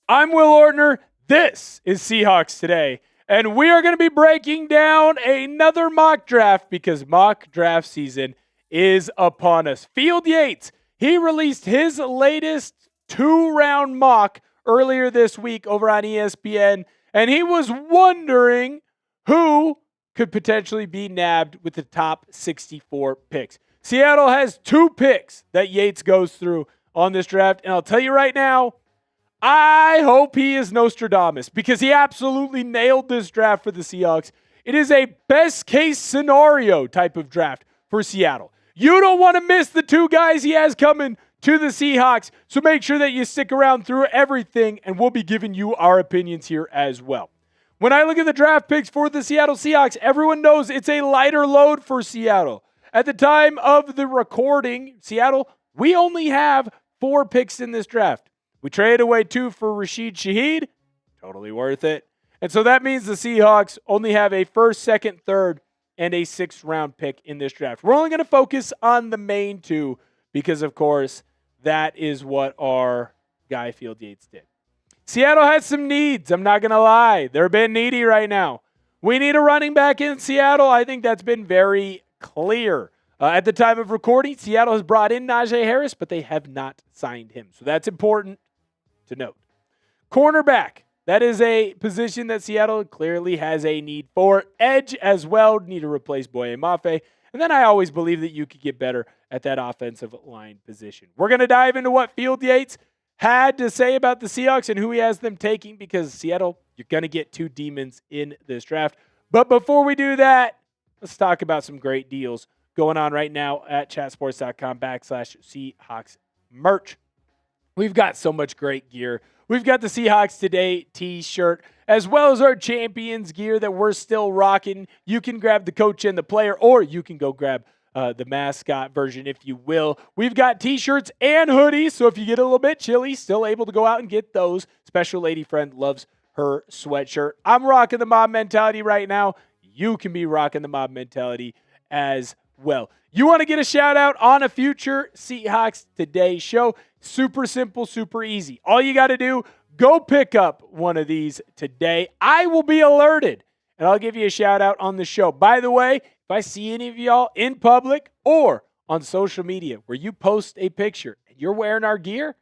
I'm Will Ortner. This is Seahawks Today. And we are going to be breaking down another mock draft because mock draft season is upon us. Field Yates, he released his latest 2-round mock earlier this week over on ESPN, and he was wondering who could potentially be nabbed with the top 64 picks. Seattle has 2 picks that Yates goes through on this draft, and I'll tell you right now, I hope he is Nostradamus because he absolutely nailed this draft for the Seahawks. It is a best-case scenario type of draft for Seattle. You don't want to miss the 2 guys he has coming to the Seahawks, so make sure that you stick around through everything, and we'll be giving you our opinions here as well. When I look at the draft picks for the Seattle Seahawks, everyone knows it's a lighter load for Seattle. At the time of the recording, Seattle, we only have 4 picks in this draft. We traded away 2 for Rashid Shaheed. Totally worth it. And so that means the Seahawks only have a 1st, 2nd, 3rd, and a 6th-round pick in this draft. We're only going to focus on the main 2 because, of course, that is what our guy Field Yates did. Seattle has some needs. I'm not going to lie. They're a bit needy right now. We need a running back in Seattle. I think that's been very clear. At the time of recording, Seattle has brought in Najee Harris, but they have not signed him. So that's important to note. Cornerback. That is a position that Seattle clearly has a need for. Edge as well. Need to replace Boye Mafe. And then I always believe that you could get better at that offensive line position. We're going to dive into what Field Yates had to say about the Seahawks and who he has them taking because Seattle, you're going to get 2 demons in this draft. But before we do that, let's talk about some great deals going on right now at chatsports.com/Seahawks merch. We've got so much great gear. We've got the Seahawks Today t-shirt, as well as our Champions gear that we're still rocking. You can grab the coach and the player, or you can go grab the mascot version, if you will. We've got t-shirts and hoodies, so if you get a little bit chilly, still able to go out and get those. Special lady friend loves her sweatshirt. I'm rocking the mob mentality right now. You can be rocking the mob mentality as well. You want to get a shout out on a future Seahawks Today show? Super simple, super easy. All you got to do, go pick up one of these today. I will be alerted, and I'll give you a shout out on the show. By the way, if I see any of y'all in public or on social media where you post a picture and you're wearing our gear,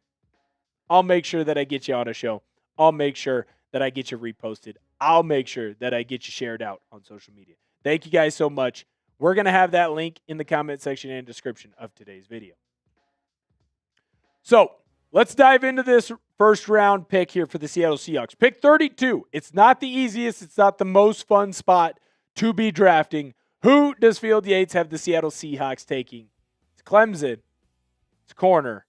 I'll make sure that I get you on a show. I'll make sure that I get you reposted. I'll make sure that I get you shared out on social media. Thank you guys so much. We're going to have that link in the comment section and description of today's video. So let's dive into this first-round pick here for the Seattle Seahawks. Pick 32. It's not the easiest. It's not the most fun spot to be drafting. Who does Field Yates have the Seattle Seahawks taking? It's Clemson. It's corner.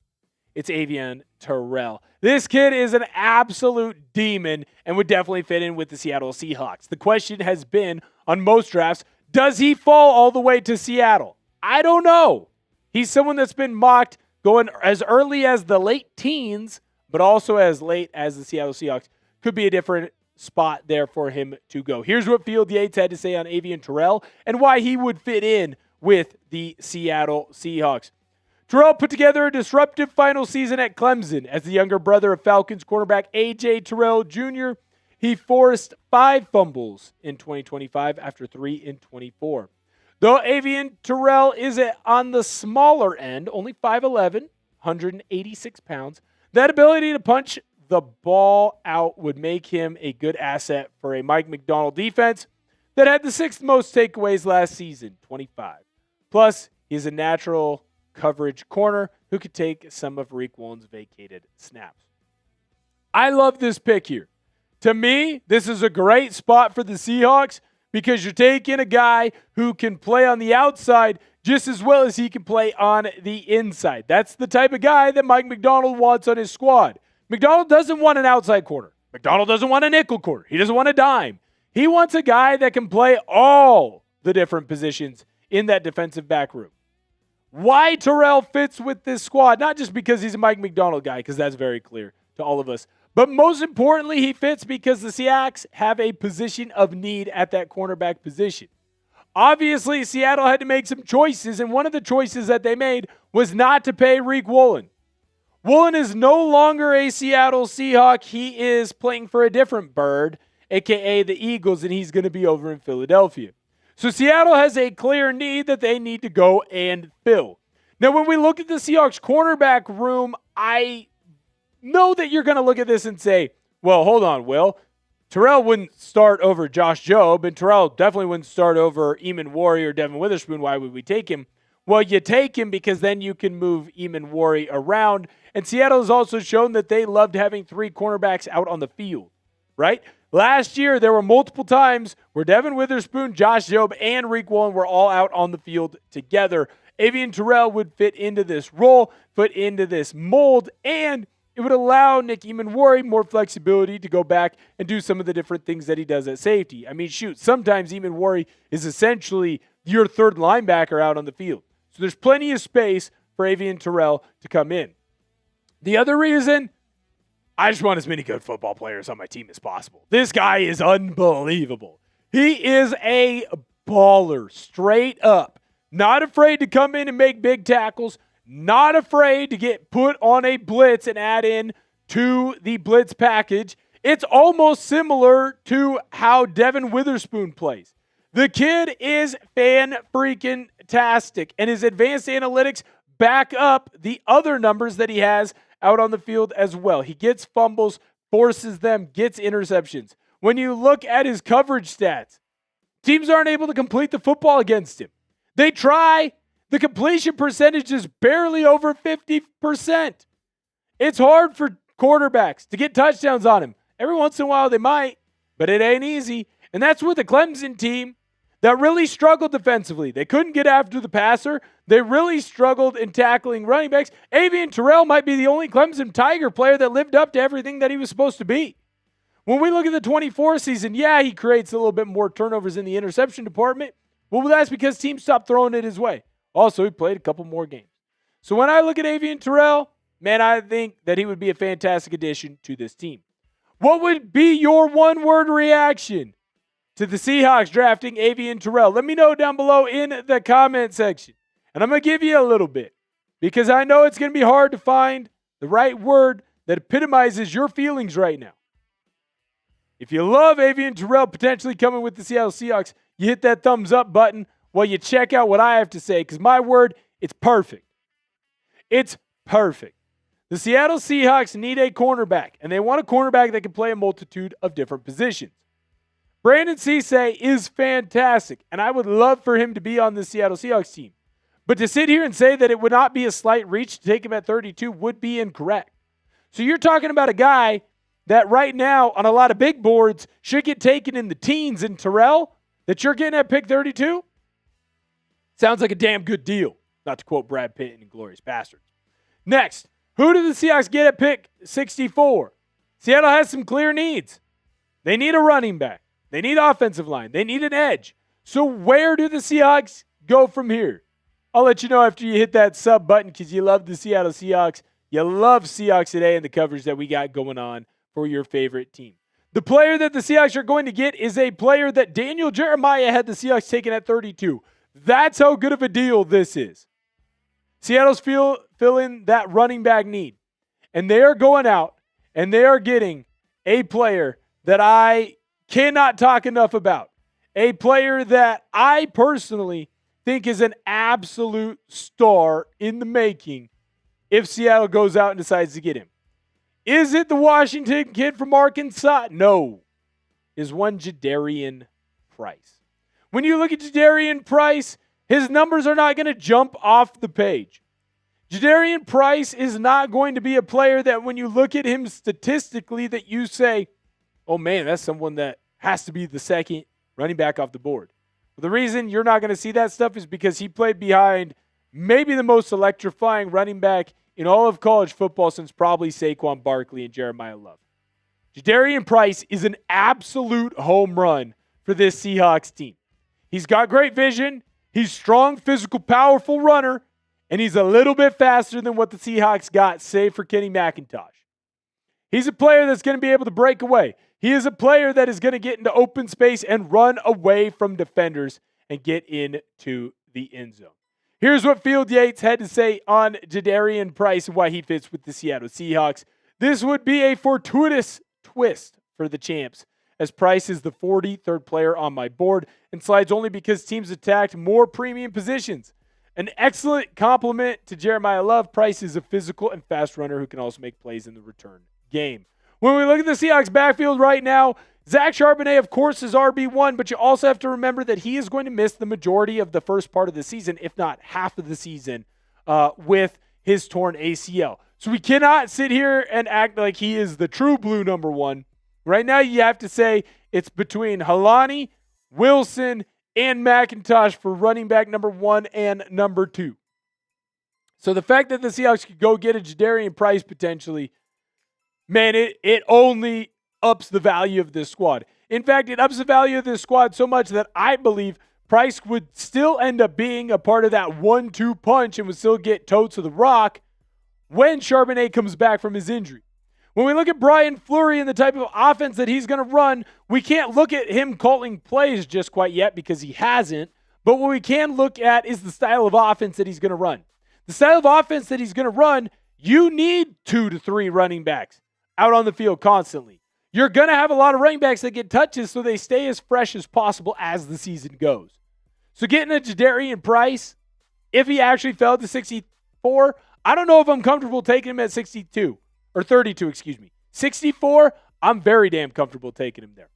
It's Avian Terrell. This kid is an absolute demon and would definitely fit in with the Seattle Seahawks. The question has been on most drafts, does he fall all the way to Seattle? I don't know. He's someone that's been mocked going as early as the late teens, but also as late as the Seattle Seahawks. Could be a different spot there for him to go. Here's what Field Yates had to say on Avian Terrell and why he would fit in with the Seattle Seahawks. Terrell put together a disruptive final season at Clemson as the younger brother of Falcons cornerback A.J. Terrell Jr. He forced 5 fumbles in 2025 after 3 in 24. Though Avian Terrell is on the smaller end, only 5'11", 186 pounds, that ability to punch the ball out would make him a good asset for a Mike Macdonald defense that had the 6th most takeaways last season, 25. Plus, he's a natural coverage corner who could take some of Riq Woolen's vacated snaps. I love this pick here. To me, this is a great spot for the Seahawks because you're taking a guy who can play on the outside just as well as he can play on the inside. That's the type of guy that Mike Macdonald wants on his squad. Macdonald doesn't want an outside corner. Macdonald doesn't want a nickel corner. He doesn't want a dime. He wants a guy that can play all the different positions in that defensive back room. Why Terrell fits with this squad, not just because he's a Mike Macdonald guy, because that's very clear to all of us, but most importantly, he fits because the Seahawks have a position of need at that cornerback position. Obviously, Seattle had to make some choices, and one of the choices that they made was not to pay Riq Woolen. Woolen is no longer a Seattle Seahawk. He is playing for a different bird, a.k.a. the Eagles, and he's going to be over in Philadelphia. So Seattle has a clear need that they need to go and fill. Now, when we look at the Seahawks cornerback room, I know that you're going to look at this and say, well, hold on, Will. Terrell wouldn't start over Josh Jobe, and Terrell definitely wouldn't start over Eamon Warry or Devon Witherspoon. Why would we take him? Well, you take him because then you can move Eamon Warry around. And Seattle has also shown that they loved having 3 cornerbacks out on the field, right? Last year, there were multiple times where Devon Witherspoon, Josh Jobe, and Riq Woolen were all out on the field together. Avian Terrell would fit into this role, fit into this mold, and it would allow Nick Eamon-Warry more flexibility to go back and do some of the different things that he does at safety. I mean, shoot, sometimes Eamon-Warry is essentially your third linebacker out on the field. So there's plenty of space for Avian Terrell to come in. The other reason, I just want as many good football players on my team as possible. This guy is unbelievable. He is a baller, straight up. Not afraid to come in and make big tackles. Not afraid to get put on a blitz and add in to the blitz package. It's almost similar to how Devon Witherspoon plays. The kid is fan-freaking-tastic, and his advanced analytics back up the other numbers that he has out on the field as well. He gets fumbles, forces them, gets interceptions. When you look at his coverage stats, teams aren't able to complete the football against him. They try. The completion percentage is barely over 50%. It's hard for quarterbacks to get touchdowns on him. Every once in a while they might, but it ain't easy. And that's with a Clemson team that really struggled defensively. They couldn't get after the passer. They really struggled in tackling running backs. Avian Terrell might be the only Clemson Tiger player that lived up to everything that he was supposed to be. When we look at the 24 season, yeah, he creates a little bit more turnovers in the interception department. Well, that's because teams stopped throwing it his way. Also, he played a couple more games. So when I look at Avian Terrell, man, I think that he would be a fantastic addition to this team. What would be your one-word reaction to the Seahawks drafting Avian Terrell? Let me know down below in the comment section. And I'm going to give you a little bit because I know it's going to be hard to find the right word that epitomizes your feelings right now. If you love Avian Terrell potentially coming with the Seattle Seahawks, you hit that thumbs up button while you check out what I have to say because my word, it's perfect. It's perfect. The Seattle Seahawks need a cornerback, and they want a cornerback that can play a multitude of different positions. Brandon Cisse is fantastic, and I would love for him to be on the Seattle Seahawks team. But to sit here and say that it would not be a slight reach to take him at 32 would be incorrect. So you're talking about a guy that right now on a lot of big boards should get taken in the teens in Terrell that you're getting at pick 32? Sounds like a damn good deal, not to quote Brad Pitt in Inglourious Bastards. Next, who do the Seahawks get at pick 64? Seattle has some clear needs. They need a running back. They need offensive line. They need an edge. So where do the Seahawks go from here? I'll let you know after you hit that sub button because you love the Seattle Seahawks. You love Seahawks Today and the coverage that we got going on for your favorite team. The player that the Seahawks are going to get is a player that Daniel Jeremiah had the Seahawks taken at 32. That's how good of a deal this is. Seattle's filling that running back need. And they are going out and they are getting a player that I cannot talk enough about. A player that I personally think is an absolute star in the making if Seattle goes out and decides to get him. Is it the Washington kid from Arkansas? No. Is one Jadarian Price. When you look at Jadarian Price, his numbers are not going to jump off the page. Jadarian Price is not going to be a player that when you look at him statistically that you say, oh man, that's someone that has to be the second running back off the board. Well, the reason you're not going to see that stuff is because he played behind maybe the most electrifying running back in all of college football since probably Saquon Barkley and Jeremiyah Love. Jadarian Price is an absolute home run for this Seahawks team. He's got great vision. He's strong, physical, powerful runner, and he's a little bit faster than what the Seahawks got, save for Kenny McIntosh. He's a player that's going to be able to break away. He is a player that is going to get into open space and run away from defenders and get into the end zone. Here's what Field Yates had to say on Jadarian Price and why he fits with the Seattle Seahawks. This would be a fortuitous twist for the champs, as Price is the 43rd player on my board and slides only because teams attacked more premium positions. An excellent compliment to Jeremiyah Love. Price is a physical and fast runner who can also make plays in the return game. When we look at the Seahawks backfield right now, Zach Charbonnet, of course, is RB1, but you also have to remember that he is going to miss the majority of the first part of the season, if not half of the season, with his torn ACL. So we cannot sit here and act like he is the true blue number one. Right now, you have to say it's between Halani, Wilson, and McIntosh for running back number 1 and number 2. So the fact that the Seahawks could go get a Jadarian Price potentially, man, it only ups the value of this squad. In fact, it ups the value of this squad so much that I believe Price would still end up being a part of that 1-2 punch and would still get towed to the rock when Charbonnet comes back from his injury. When we look at Brian Fleury and the type of offense that he's going to run, we can't look at him calling plays just quite yet because he hasn't. But what we can look at is the style of offense that he's going to run. The style of offense that he's going to run, you need 2 to 3 running backs out on the field constantly. You're going to have a lot of running backs that get touches so they stay as fresh as possible as the season goes. So getting a Jadarian Price, if he actually fell to 64, I don't know if I'm comfortable taking him at 62. Or 32, excuse me. 64, I'm very damn comfortable taking him there.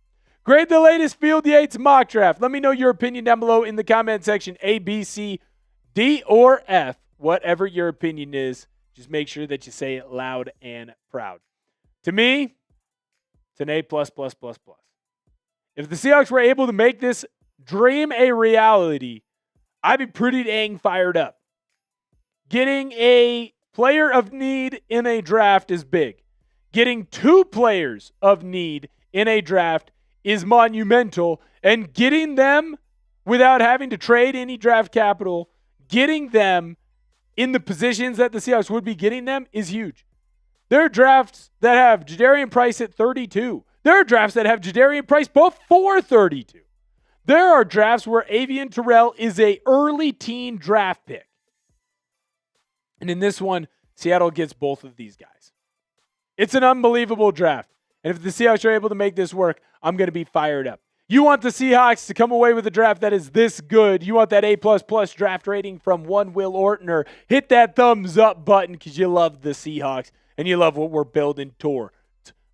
Grade the latest Field Yates mock draft. Let me know your opinion down below in the comment section. A, B, C, D, or F. Whatever your opinion is, just make sure that you say it loud and proud. To me, it's an A++++. If the Seahawks were able to make this dream a reality, I'd be pretty dang fired up. Getting a player of need in a draft is big. Getting 2 players of need in a draft is monumental. And getting them without having to trade any draft capital, getting them in the positions that the Seahawks would be getting them is huge. There are drafts that have Jadarian Price at 32. There are drafts that have Jadarian Price before 32. There are drafts where Avian Terrell is a early teen draft pick. And in this one, Seattle gets both of these guys. It's an unbelievable draft. And if the Seahawks are able to make this work, I'm going to be fired up. You want the Seahawks to come away with a draft that is this good. You want that A++ draft rating from one Will Ortner. Hit that thumbs up button because you love the Seahawks and you love what we're building towards.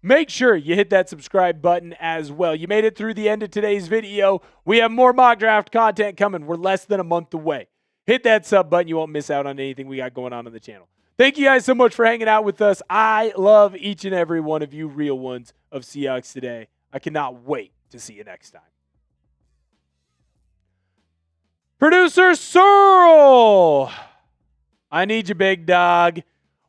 Make sure you hit that subscribe button as well. You made it through the end of today's video. We have more mock draft content coming. We're less than a month away. Hit that sub button. You won't miss out on anything we got going on the channel. Thank you guys so much for hanging out with us. I love each and every one of you real ones of Seahawks Today. I cannot wait to see you next time. Producer Searle, I need you, big dog.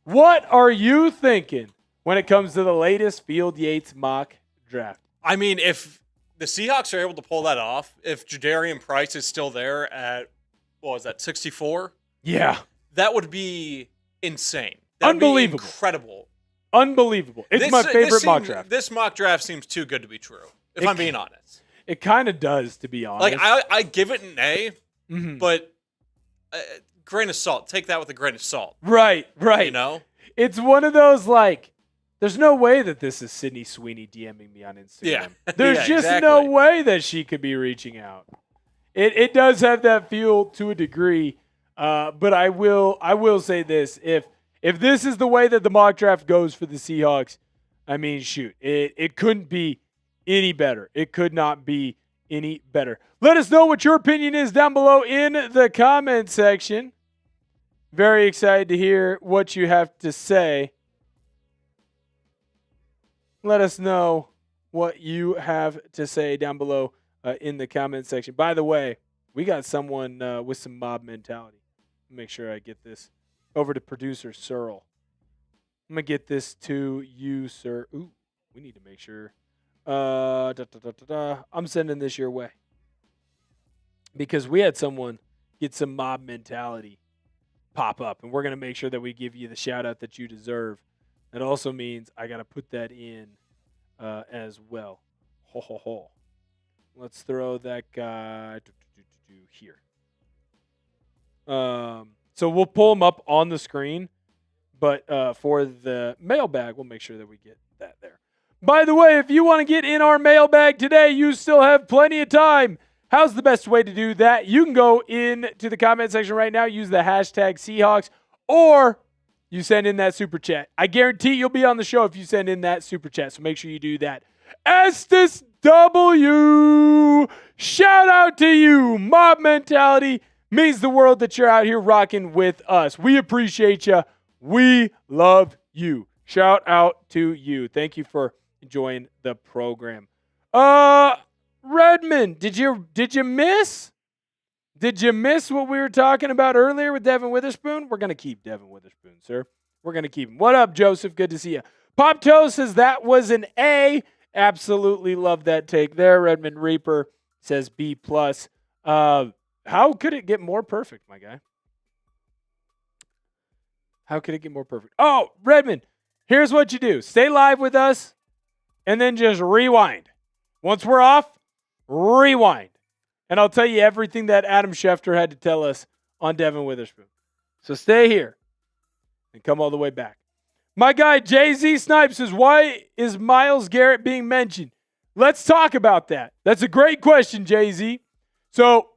What are you thinking when it comes to the latest Field Yates mock draft? I mean, if the Seahawks are able to pull that off, if Jadarian Price is still there at, what was that, 64? Yeah. That would be insane. That would Unbelievable. be incredible. Unbelievable. It's my favorite mock draft. This mock draft seems too good to be true, if I'm being honest. It kind of does, to be honest. Like, I give it an A, but grain of salt. Take that with a grain of salt. Right. You know? It's one of those, like, there's no way that this is Sydney Sweeney DMing me on Instagram. Yeah. There's just no way that she could be reaching out. It does have that feel to a degree, but I will say this. If this is the way that the mock draft goes for the Seahawks, I mean, shoot, it couldn't be any better. It could not be any better. Let us know what your opinion is down below in the comment section. Very excited to hear what you have to say. Let us know what you have to say down below in the comment section. By the way, we got someone with some mob mentality. Make sure I get this over to producer Searle. I'm going to get this to you, sir. Ooh, we need to make sure. I'm sending this your way. Because we had someone get some mob mentality pop up, and we're going to make sure that we give you the shout out that you deserve. That also means I got to put that in as well. Ho, ho, ho. Let's throw that guy here. So we'll pull him up on the screen, but for the mailbag, we'll make sure that we get that there. By the way, if you want to get in our mailbag today, you still have plenty of time. How's the best way to do that? You can go into the comment section right now, use the hashtag Seahawks, or you send in that super chat. I guarantee you'll be on the show if you send in that super chat, so make sure you do that. Estes W, shout out to you. Mob mentality means the world that you're out here rocking with us. We appreciate you. We love you. Shout out to you. Thank you for enjoying the program. Redmond, did you miss? Did you miss what we were talking about earlier with Devon Witherspoon? We're going to keep Devon Witherspoon, sir. We're going to keep him. What up, Joseph? Good to see you. Pop Toe says that was an A. Absolutely love that take there. Redmond Reaper says B+. How could it get more perfect, my guy? How could it get more perfect? Oh, Redmond, here's what you do. Stay live with us and then just rewind. Once we're off, rewind. And I'll tell you everything that Adam Schefter had to tell us on Devon Witherspoon. So stay here and come all the way back. My guy, Jay-Z Snipes says, why is Myles Garrett being mentioned? Let's talk about that. That's a great question, Jay-Z. So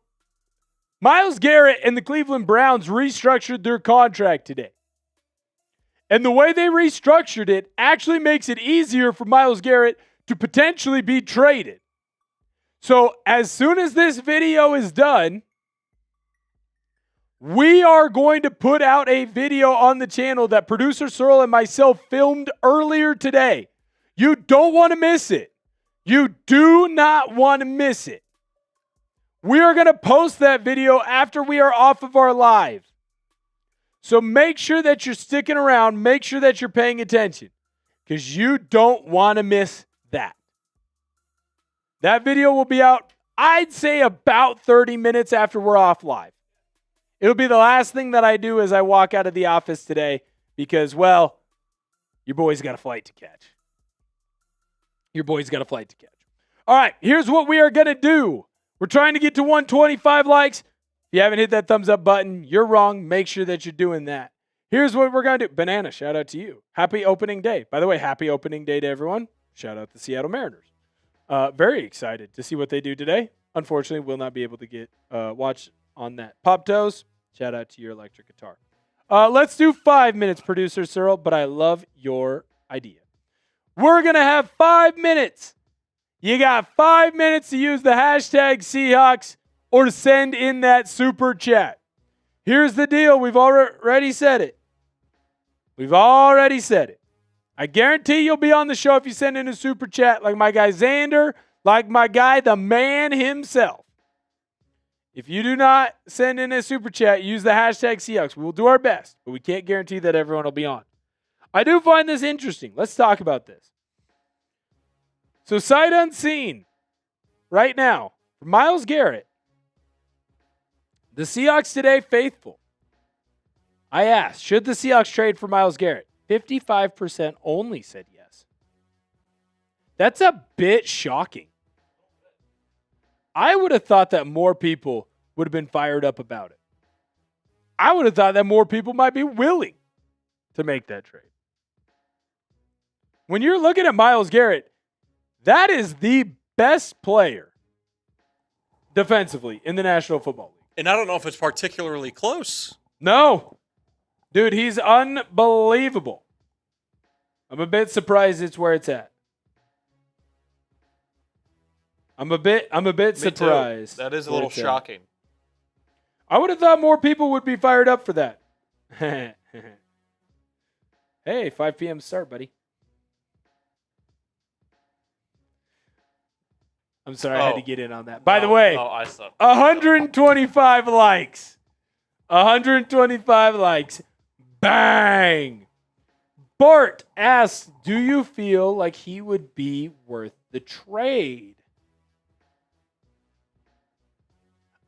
Myles Garrett and the Cleveland Browns restructured their contract today. And the way they restructured it actually makes it easier for Myles Garrett to potentially be traded. So as soon as this video is done, we are going to put out a video on the channel that producer Searle and myself filmed earlier today. You don't want to miss it. You do not want to miss it. We are going to post that video after we are off of our live. So make sure that you're sticking around. Make sure that you're paying attention because you don't want to miss that. That video will be out, I'd say, about 30 minutes after we're off live. It'll be the last thing that I do as I walk out of the office today because, well, your boy's got a flight to catch. Your boy's got a flight to catch. All right, here's what we are going to do. We're trying to get to 125 likes. If you haven't hit that thumbs up button, you're wrong. Make sure that you're doing that. Here's what we're going to do. Banana, shout out to you. Happy opening day. By the way, happy opening day to everyone. Shout out to Seattle Mariners. Very excited to see what they do today. Unfortunately, we'll not be able to get watch on that. Pop Toes, shout out to your electric guitar. Let's do 5 minutes, producer Searle, but I love your idea. We're going to have 5 minutes. You got 5 minutes to use the hashtag Seahawks or to send in that super chat. Here's the deal. We've already said it. We've already said it. I guarantee you'll be on the show if you send in a super chat like my guy Xander, like my guy, the man himself. If you do not send in a super chat, use the hashtag Seahawks. We will do our best, but we can't guarantee that everyone will be on. I do find this interesting. Let's talk about this. So sight unseen right now for Myles Garrett, the Seahawks Today faithful. I asked, should the Seahawks trade for Myles Garrett? 55% only said yes. That's a bit shocking. I would have thought that more people would have been fired up about it. I would have thought that more people might be willing to make that trade. When you're looking at Myles Garrett, that is the best player defensively in the National Football League. And I don't know if it's particularly close. No. Dude, he's unbelievable. I'm a bit surprised it's where it's at. I'm a bit surprised. That is a little shocking. I would have thought more people would be fired up for that. Hey, 5 p.m. start, buddy. I'm sorry, I had to get in on that. By the way, I suck. 125 likes. 125 likes. Bang! Bart asks, do you feel like he would be worth the trade?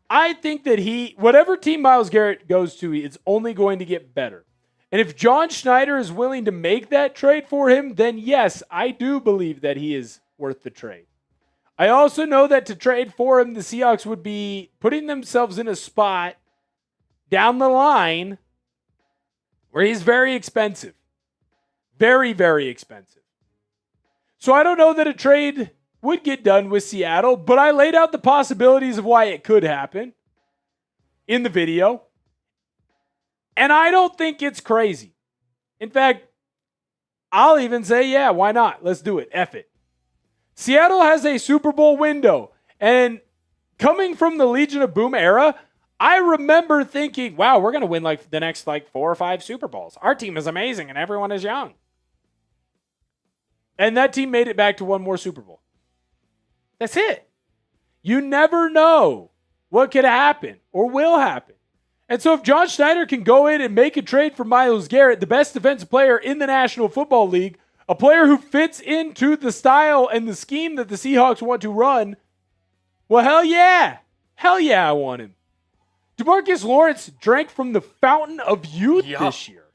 I think that whatever team Myles Garrett goes to, it's only going to get better. And if John Schneider is willing to make that trade for him, then yes, I do believe that he is worth the trade. I also know that to trade for him, the Seahawks would be putting themselves in a spot down the line where he's very expensive. Very, very expensive. So I don't know that a trade would get done with Seattle, but I laid out the possibilities of why it could happen in the video. And I don't think it's crazy. In fact, I'll even say, yeah, why not? Let's do it. F it. Seattle has a Super Bowl window. And coming from the Legion of Boom era, I remember thinking, wow, we're going to win the next 4 or 5 Super Bowls. Our team is amazing and everyone is young. And that team made it back to one more Super Bowl. That's it. You never know what could happen or will happen. And so if John Schneider can go in and make a trade for Myles Garrett, the best defensive player in the National Football League, a player who fits into the style and the scheme that the Seahawks want to run, well, hell yeah. Hell yeah, I want him. DeMarcus Lawrence drank from the fountain of youth this year.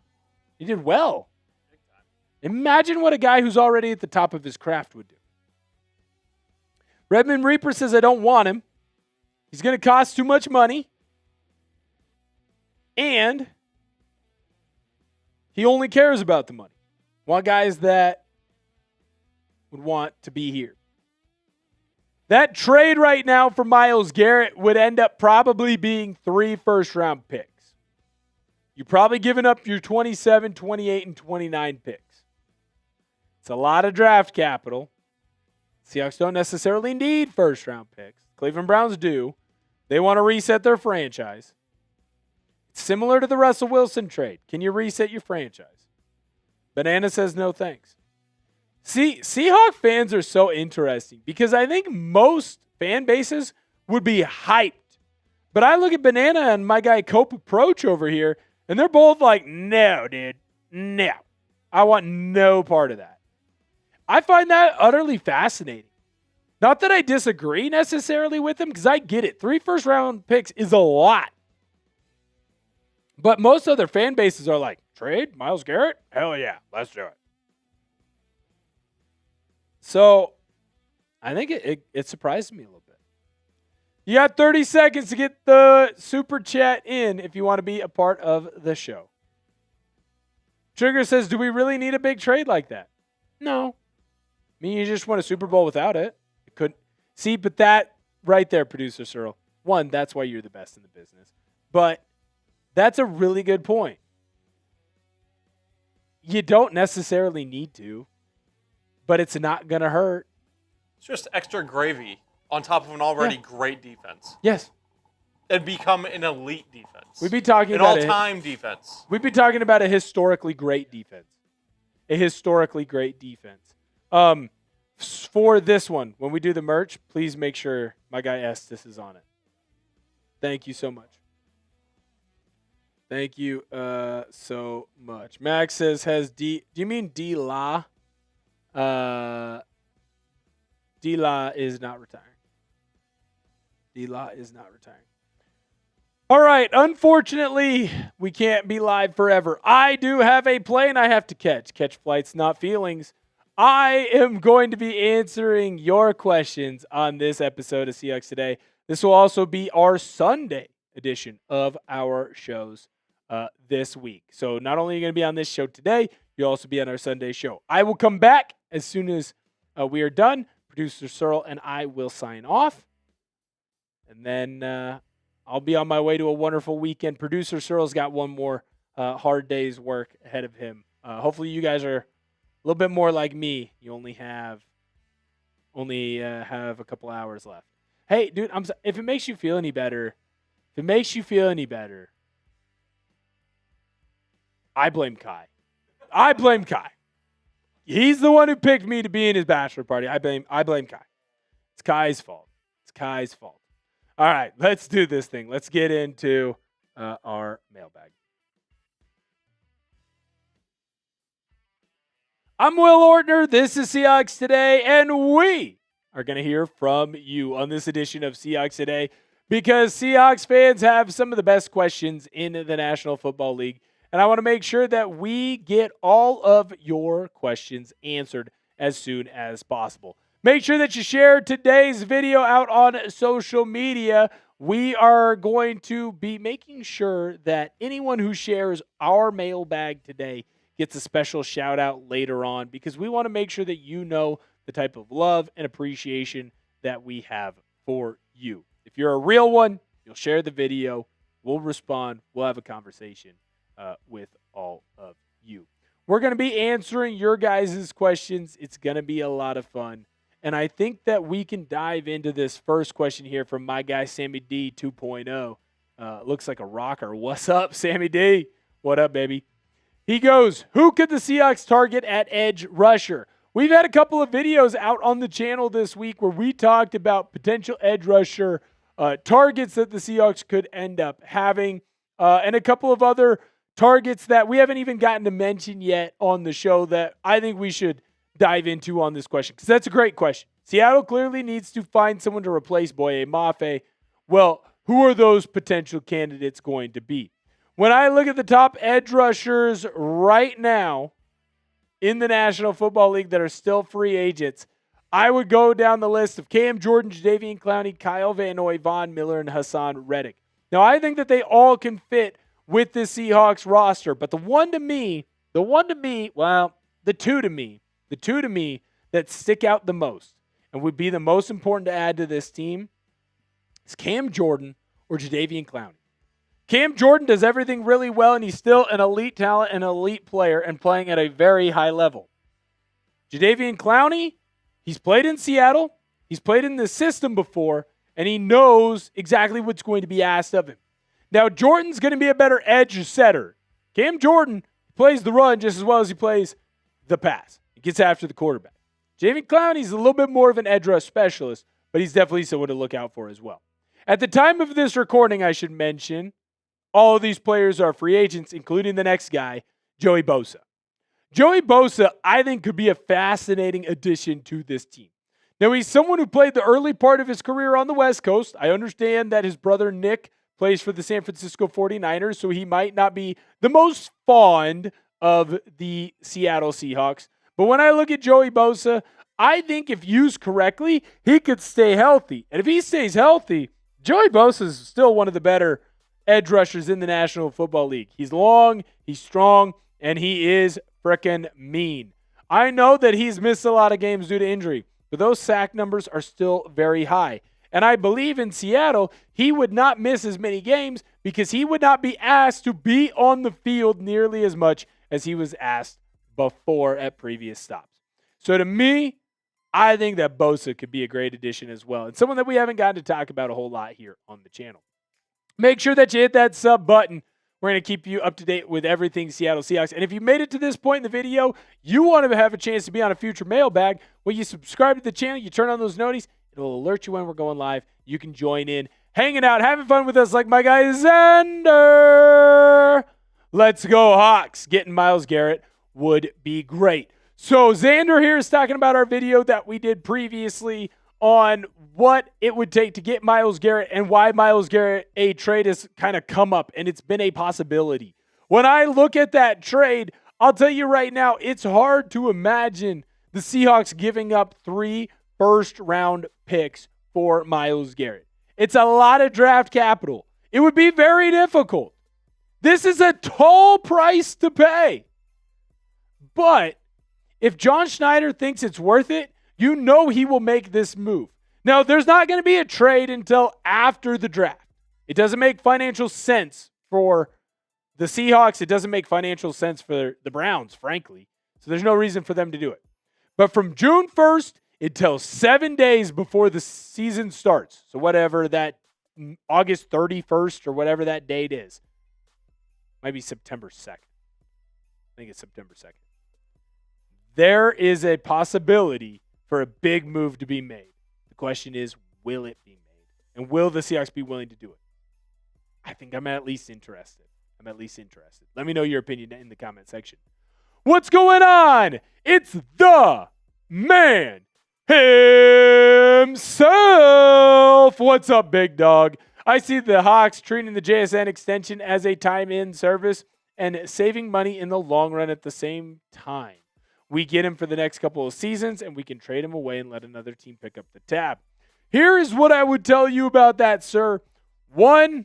He did well. Imagine what a guy who's already at the top of his craft would do. Redmond Reaper says, I don't want him. He's going to cost too much money. And he only cares about the money. Want guys that would want to be here. That trade right now for Myles Garrett would end up probably being 3 first-round picks. You're probably giving up your 27, 28, and 29 picks. It's a lot of draft capital. Seahawks don't necessarily need first-round picks. Cleveland Browns do. They want to reset their franchise. It's similar to the Russell Wilson trade. Can you reset your franchise? Banana says no thanks. See, Seahawk fans are so interesting because I think most fan bases would be hyped. But I look at Banana and my guy Cope Approach over here, and they're both like, no, dude. No. I want no part of that. I find that utterly fascinating. Not that I disagree necessarily with him, because I get it. 3 first-round picks is a lot. But most other fan bases are like, trade Myles Garrett? Hell yeah, let's do it. So I think it surprised me a little bit. You got 30 seconds to get the super chat in if you want to be a part of the show. Trigger says, do we really need a big trade like that? No. I mean, you just won a Super Bowl without it. You couldn't. See, but that right there, Producer Searle, one, that's why you're the best in the business. But that's a really good point. You don't necessarily need to, but it's not going to hurt. It's just extra gravy on top of an already great defense. Yes. and become an elite defense. We'd be talking an about all-time defense. We'd be talking about a historically great defense. A historically great defense. For this one, when we do the merch, please make sure my guy Estes is on it. Thank you so much. Thank you so much. Max says, do you mean D-La? D-La is not retiring. D-La is not retiring. All right. Unfortunately, we can't be live forever. I do have a plane I have to catch. Catch flights, not feelings. I am going to be answering your questions on this episode of Seahawks Today. This will also be our Sunday edition of our shows this week. So not only are you going to be on this show today, you'll also be on our Sunday show. I will come back as soon as we are done. Producer Searle and I will sign off. And then I'll be on my way to a wonderful weekend. Producer Searle's got one more hard day's work ahead of him. Hopefully you guys are a little bit more like me. You only have a couple hours left. Hey, dude, if it makes you feel any better, I blame Kai. He's the one who picked me to be in his bachelor party. I blame Kai. It's Kai's fault. All right, let's do this thing. Let's get into our mailbag. I'm Will Ortner. This is Seahawks Today, and we are going to hear from you on this edition of Seahawks Today because Seahawks fans have some of the best questions in the National Football League, and I want to make sure that we get all of your questions answered as soon as possible. Make sure that you share today's video out on social media. We are going to be making sure that anyone who shares our mailbag today gets a special shout out later on because we want to make sure that you know the type of love and appreciation that we have for you. If you're a real one, you'll share the video. We'll respond. We'll have a conversation with all of you. We're going to be answering your guys' questions. It's going to be a lot of fun. And I think that we can dive into this first question here from my guy, Sammy D 2.0. Looks like a rocker. What's up, Sammy D? What up, baby? He goes, who could the Seahawks target at edge rusher? We've had a couple of videos out on the channel this week where we talked about potential edge rusher targets that the Seahawks could end up having and a couple of other targets that we haven't even gotten to mention yet on the show that I think we should dive into on this question because that's a great question. Seattle clearly needs to find someone to replace Boye Mafe. Well, who are those potential candidates going to be? When I look at the top edge rushers right now in the National Football League that are still free agents, I would go down the list of Cam Jordan, Jadavian Clowney, Kyle Van Noy, Von Miller, and Hassan Reddick. Now, I think that they all can fit with the Seahawks roster, but the two to me that stick out the most and would be the most important to add to this team is Cam Jordan or Jadavian Clowney. Cam Jordan does everything really well, and he's still an elite talent and elite player and playing at a very high level. Jadavian Clowney, he's played in Seattle, he's played in the system before, and he knows exactly what's going to be asked of him. Now, Jordan's going to be a better edge setter. Cam Jordan plays the run just as well as he plays the pass. He gets after the quarterback. Jadavian Clowney's a little bit more of an edge rush specialist, but he's definitely someone to look out for as well. At the time of this recording, I should mention, all of these players are free agents, including the next guy, Joey Bosa. Joey Bosa, I think, could be a fascinating addition to this team. Now, he's someone who played the early part of his career on the West Coast. I understand that his brother Nick plays for the San Francisco 49ers, so he might not be the most fond of the Seattle Seahawks. But when I look at Joey Bosa, I think if used correctly, he could stay healthy. And if he stays healthy, Joey Bosa is still one of the better edge rushers in the National Football League. He's long, he's strong, and he is frickin' mean. I know that he's missed a lot of games due to injury, but those sack numbers are still very high. And I believe in Seattle, he would not miss as many games because he would not be asked to be on the field nearly as much as he was asked before at previous stops. So to me, I think that Bosa could be a great addition as well, and someone that we haven't gotten to talk about a whole lot here on the channel. Make sure that you hit that sub button. We're going to keep you up to date with everything Seattle Seahawks. And if you made it to this point in the video, you want to have a chance to be on a future mailbag, well, you subscribe to the channel, you turn on those notifications, it'll alert you when we're going live. You can join in, hanging out, having fun with us like my guy Xander. Let's go Hawks. Getting Myles Garrett would be great. So Xander here is talking about our video that we did previously on what it would take to get Myles Garrett and why Myles Garrett a trade has kind of come up, and it's been a possibility. When I look at that trade, I'll tell you right now, it's hard to imagine the Seahawks giving up 3 first-round picks for Myles Garrett. It's a lot of draft capital. It would be very difficult. This is a tall price to pay. But if John Schneider thinks it's worth it, you know he will make this move. Now, there's not going to be a trade until after the draft. It doesn't make financial sense for the Seahawks. It doesn't make financial sense for the Browns, frankly. So there's no reason for them to do it. But from June 1st until 7 days before the season starts, so whatever that August 31st or whatever that date is, might be September 2nd. I think it's September 2nd. There is a possibility for a big move to be made. The question is, will it be made? And will the Seahawks be willing to do it? I think I'm at least interested. Let me know your opinion in the comment section. What's going on? It's the man himself. What's up, big dog? I see the Hawks treating the JSN extension as a time-in service and saving money in the long run at the same time. We get him for the next couple of seasons, and we can trade him away and let another team pick up the tab. Here is what I would tell you about that, sir. One,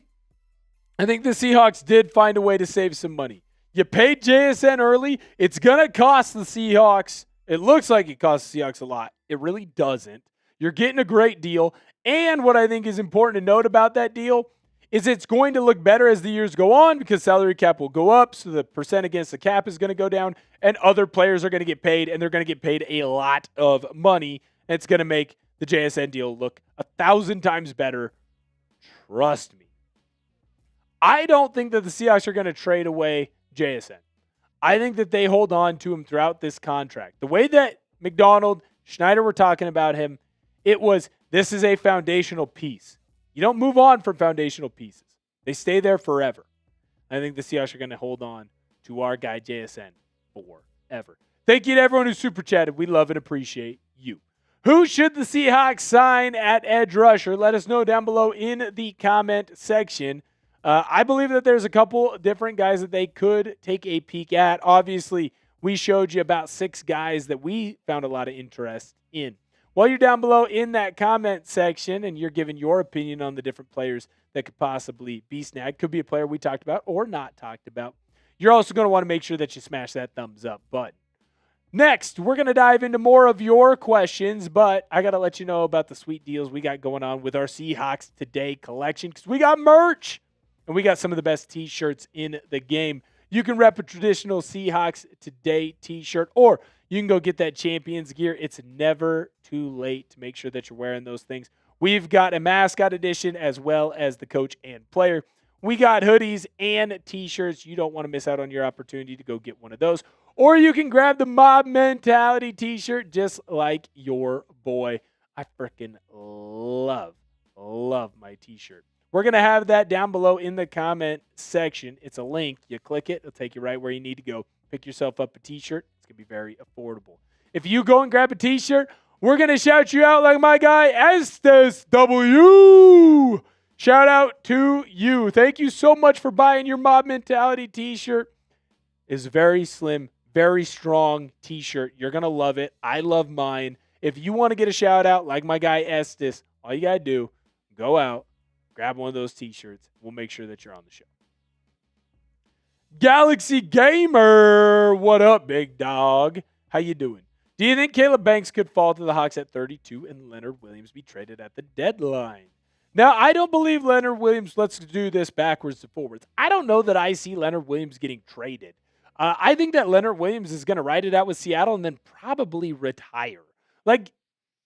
I think the Seahawks did find a way to save some money. You paid JSN early. It's going to cost the Seahawks. It looks like it costs the Seahawks a lot. It really doesn't. You're getting a great deal. And what I think is important to note about that deal is it's going to look better as the years go on because salary cap will go up, so the percent against the cap is going to go down, and other players are going to get paid, and they're going to get paid a lot of money. And it's going to make the JSN deal look 1,000 times better. Trust me. I don't think that the Seahawks are going to trade away JSN. I think that they hold on to him throughout this contract. The way that Macdonald, Schneider were talking about him, it was, this is a foundational piece. You don't move on from foundational pieces. They stay there forever. I think the Seahawks are going to hold on to our guy JSN forever. Thank you to everyone who super chatted. We love and appreciate you. Who should the Seahawks sign at edge rusher? Let us know down below in the comment section. I believe that there's a couple different guys that they could take a peek at. Obviously, we showed you about 6 guys that we found a lot of interest in. While you're down below in that comment section and you're giving your opinion on the different players that could possibly be snagged, could be a player we talked about or not talked about, you're also going to want to make sure that you smash that thumbs up button. Next, we're going to dive into more of your questions, but I got to let you know about the sweet deals we got going on with our Seahawks Today collection because we got merch and we got some of the best t-shirts in the game. You can rep a traditional Seahawks Today t-shirt, or you can go get that Champions gear. It's never too late to make sure that you're wearing those things. We've got a mascot edition as well as the coach and player. We got hoodies and t-shirts. You don't want to miss out on your opportunity to go get one of those. Or you can grab the Mob Mentality t-shirt just like your boy. I freaking love my t-shirt. We're going to have that down below in the comment section. It's a link. You click it. It'll take you right where you need to go. Pick yourself up a t-shirt. It's going to be very affordable. If you go and grab a t-shirt, we're going to shout you out like my guy Estes W. Shout out to you. Thank you so much for buying your Mob Mentality t-shirt. It's very slim, very strong t-shirt. You're going to love it. I love mine. If you want to get a shout out like my guy Estes, all you got to do, go out, grab one of those t-shirts. We'll make sure that you're on the show. Galaxy Gamer, what up, big dog? How you doing? Do you think Caleb Banks could fall to the Hawks at 32 and Leonard Williams be traded at the deadline? Now, I don't believe Leonard Williams, let's do this backwards to forwards. I don't know that I see Leonard Williams getting traded. I think that Leonard Williams is going to ride it out with Seattle and then probably retire. Like,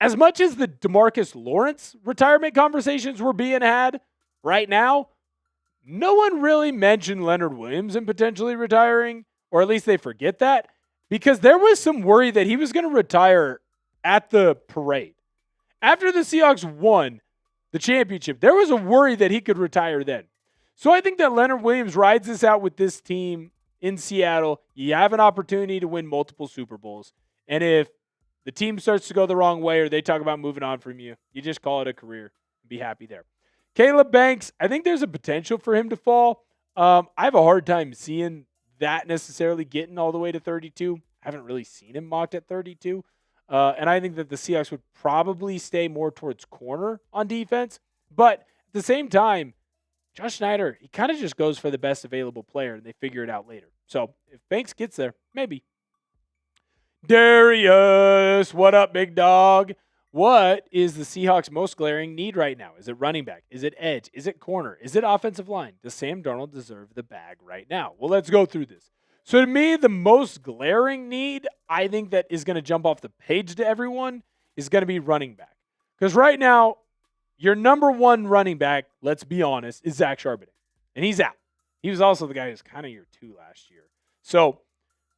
as much as the DeMarcus Lawrence retirement conversations were being had right now, no one really mentioned Leonard Williams and potentially retiring, or at least they forget that, because there was some worry that he was going to retire at the parade. After the Seahawks won the championship, there was a worry that he could retire then. So I think that Leonard Williams rides this out with this team in Seattle. You have an opportunity to win multiple Super Bowls. And if the team starts to go the wrong way or they talk about moving on from you, you just call it a career and be happy there. Caleb Banks, I think there's a potential for him to fall. I have a hard time seeing that necessarily getting all the way to 32. I haven't really seen him mocked at 32. And I think that the Seahawks would probably stay more towards corner on defense. But at the same time, John Schneider, he kind of just goes for the best available player, and they figure it out later. So if Banks gets there, maybe. Darius, what up, big dog? What is the Seahawks' most glaring need right now? Is it running back? Is it edge? Is it corner? Is it offensive line? Does Sam Darnold deserve the bag right now? Well, let's go through this. So to me, the most glaring need, I think that is going to jump off the page to everyone, is going to be running back. Because right now, your number one running back, let's be honest, is Zach Charbonnet. And he's out. He was also the guy who was kind of year 2 last year. So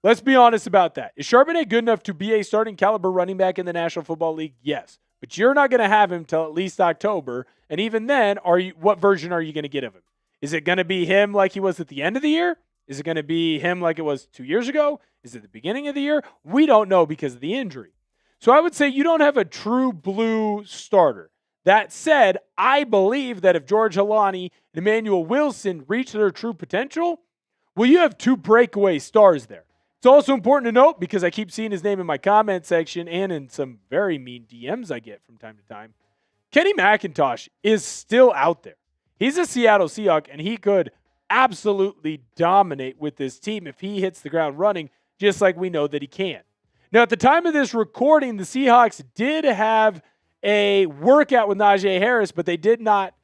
let's be honest about that. Is Charbonnet good enough to be a starting caliber running back in the National Football League? Yes. But you're not going to have him till at least October. And even then, what version are you going to get of him? Is it going to be him like he was at the end of the year? Is it going to be him like it was 2 years ago? Is it the beginning of the year? We don't know because of the injury. So I would say you don't have a true blue starter. That said, I believe that if George Halani and Emmanuel Wilson reach their true potential, well, you have 2 breakaway stars there. It's also important to note, because I keep seeing his name in my comment section and in some very mean DMs I get from time to time, Kenny McIntosh is still out there. He's a Seattle Seahawk, and he could absolutely dominate with this team if he hits the ground running, just like we know that he can. Now, at the time of this recording, the Seahawks did have a workout with Najee Harris, but they did not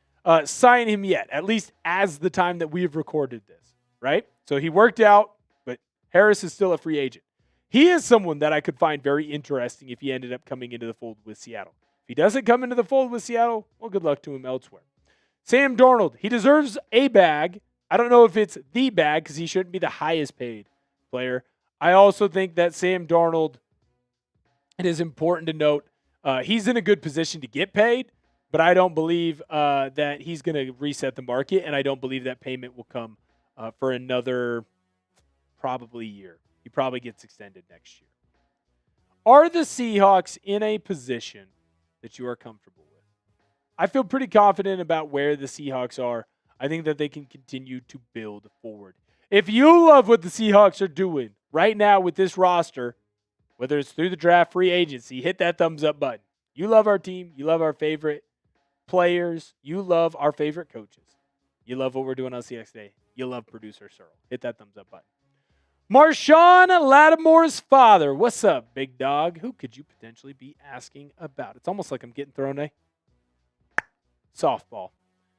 sign him yet, at least as the time that we've recorded this, right? So he worked out, but Harris is still a free agent. He is someone that I could find very interesting if he ended up coming into the fold with Seattle. If he doesn't come into the fold with Seattle, well, good luck to him elsewhere. Sam Darnold, he deserves a bag. I don't know if it's the bag because he shouldn't be the highest paid player. I also think that Sam Darnold, it is important to note, he's in a good position to get paid, but I don't believe that he's going to reset the market, and I don't believe that payment will come for another probably year. He probably gets extended next year. Are the Seahawks in a position that you are comfortable with? I feel pretty confident about where the Seahawks are. I think that they can continue to build forward. If you love what the Seahawks are doing right now with this roster, whether it's through the draft, free agency, hit that thumbs up button. You love our team. You love our favorite players. You love our favorite coaches. You love what we're doing on Seahawks Today. You love producer Searle. Hit that thumbs up button. Marshawn Lattimore's father. What's up, big dog? Who could you potentially be asking about? It's almost like I'm getting thrown a softball.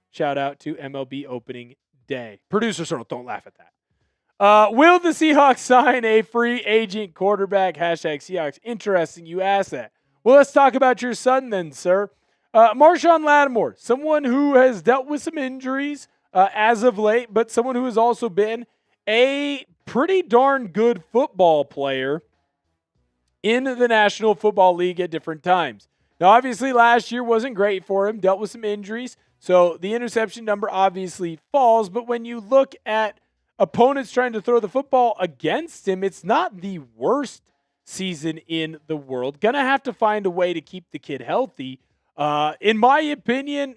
Shout out to MLB opening day. Producer Searle, don't laugh at that. Will the Seahawks sign a free agent quarterback? Hashtag Seahawks. Interesting you asked that. Well, let's talk about your son then, sir. Marshawn Lattimore, someone who has dealt with some injuries as of late, but someone who has also been a pretty darn good football player in the National Football League at different times. Now, obviously, last year wasn't great for him, dealt with some injuries, so the interception number obviously falls, but when you look at opponents trying to throw the football against him, it's not the worst season in the world. Gonna have to find a way to keep the kid healthy. In my opinion,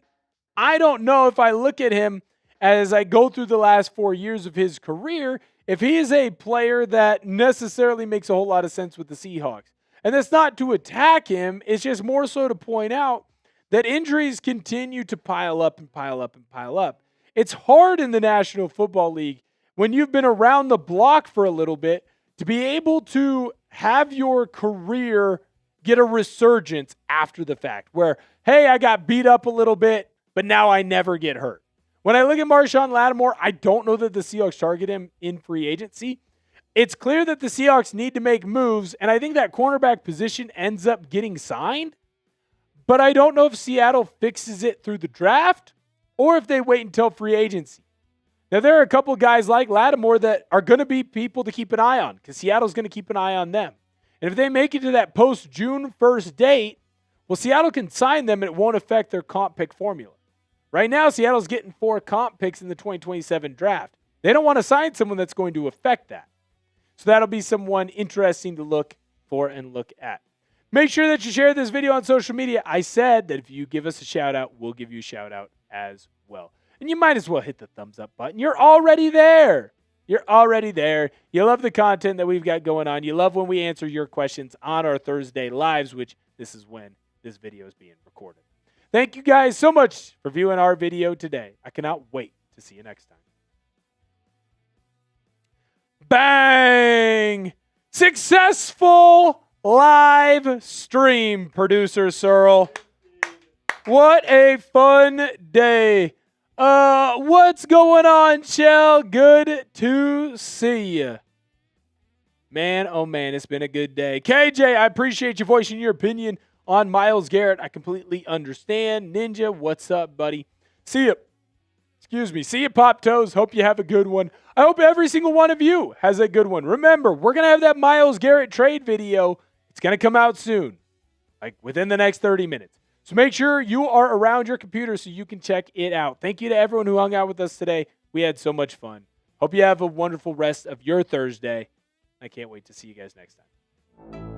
I don't know if I look at him as I go through the last 4 years of his career, if he is a player that necessarily makes a whole lot of sense with the Seahawks. And that's not to attack him. It's just more so to point out that injuries continue to pile up and pile up and pile up. It's hard in the National Football League when you've been around the block for a little bit to be able to have your career get a resurgence after the fact where, hey, I got beat up a little bit, but now I never get hurt. When I look at Marshawn Lattimore, I don't know that the Seahawks target him in free agency. It's clear that the Seahawks need to make moves, and I think that cornerback position ends up getting signed. But I don't know if Seattle fixes it through the draft or if they wait until free agency. Now, there are a couple guys like Lattimore that are going to be people to keep an eye on because Seattle's going to keep an eye on them. And if they make it to that post-June 1st date, well, Seattle can sign them and it won't affect their comp pick formula. Right now, Seattle's getting 4 comp picks in the 2027 draft. They don't want to sign someone that's going to affect that. So that'll be someone interesting to look for and look at. Make sure that you share this video on social media. I said that if you give us a shout-out, we'll give you a shout-out as well. And you might as well hit the thumbs up button. You're already there. You're already there. You love the content that we've got going on. You love when we answer your questions on our Thursday lives, which this is when this video is being recorded. Thank you guys so much for viewing our video today. I cannot wait to see you next time. Bang! Successful live stream, producer Searle. What a fun day. What's going on, Shell? Good to see you. Man, oh man, it's been a good day. KJ, I appreciate you voicing your opinion on Myles Garrett. I completely understand. Ninja, what's up, buddy? See ya. See you, Pop Toes. Hope you have a good one. I hope every single one of you has a good one. Remember, we're going to have that Myles Garrett trade video. It's going to come out soon, like within the next 30 minutes. So make sure you are around your computer so you can check it out. Thank you to everyone who hung out with us today. We had so much fun. Hope you have a wonderful rest of your Thursday. I can't wait to see you guys next time.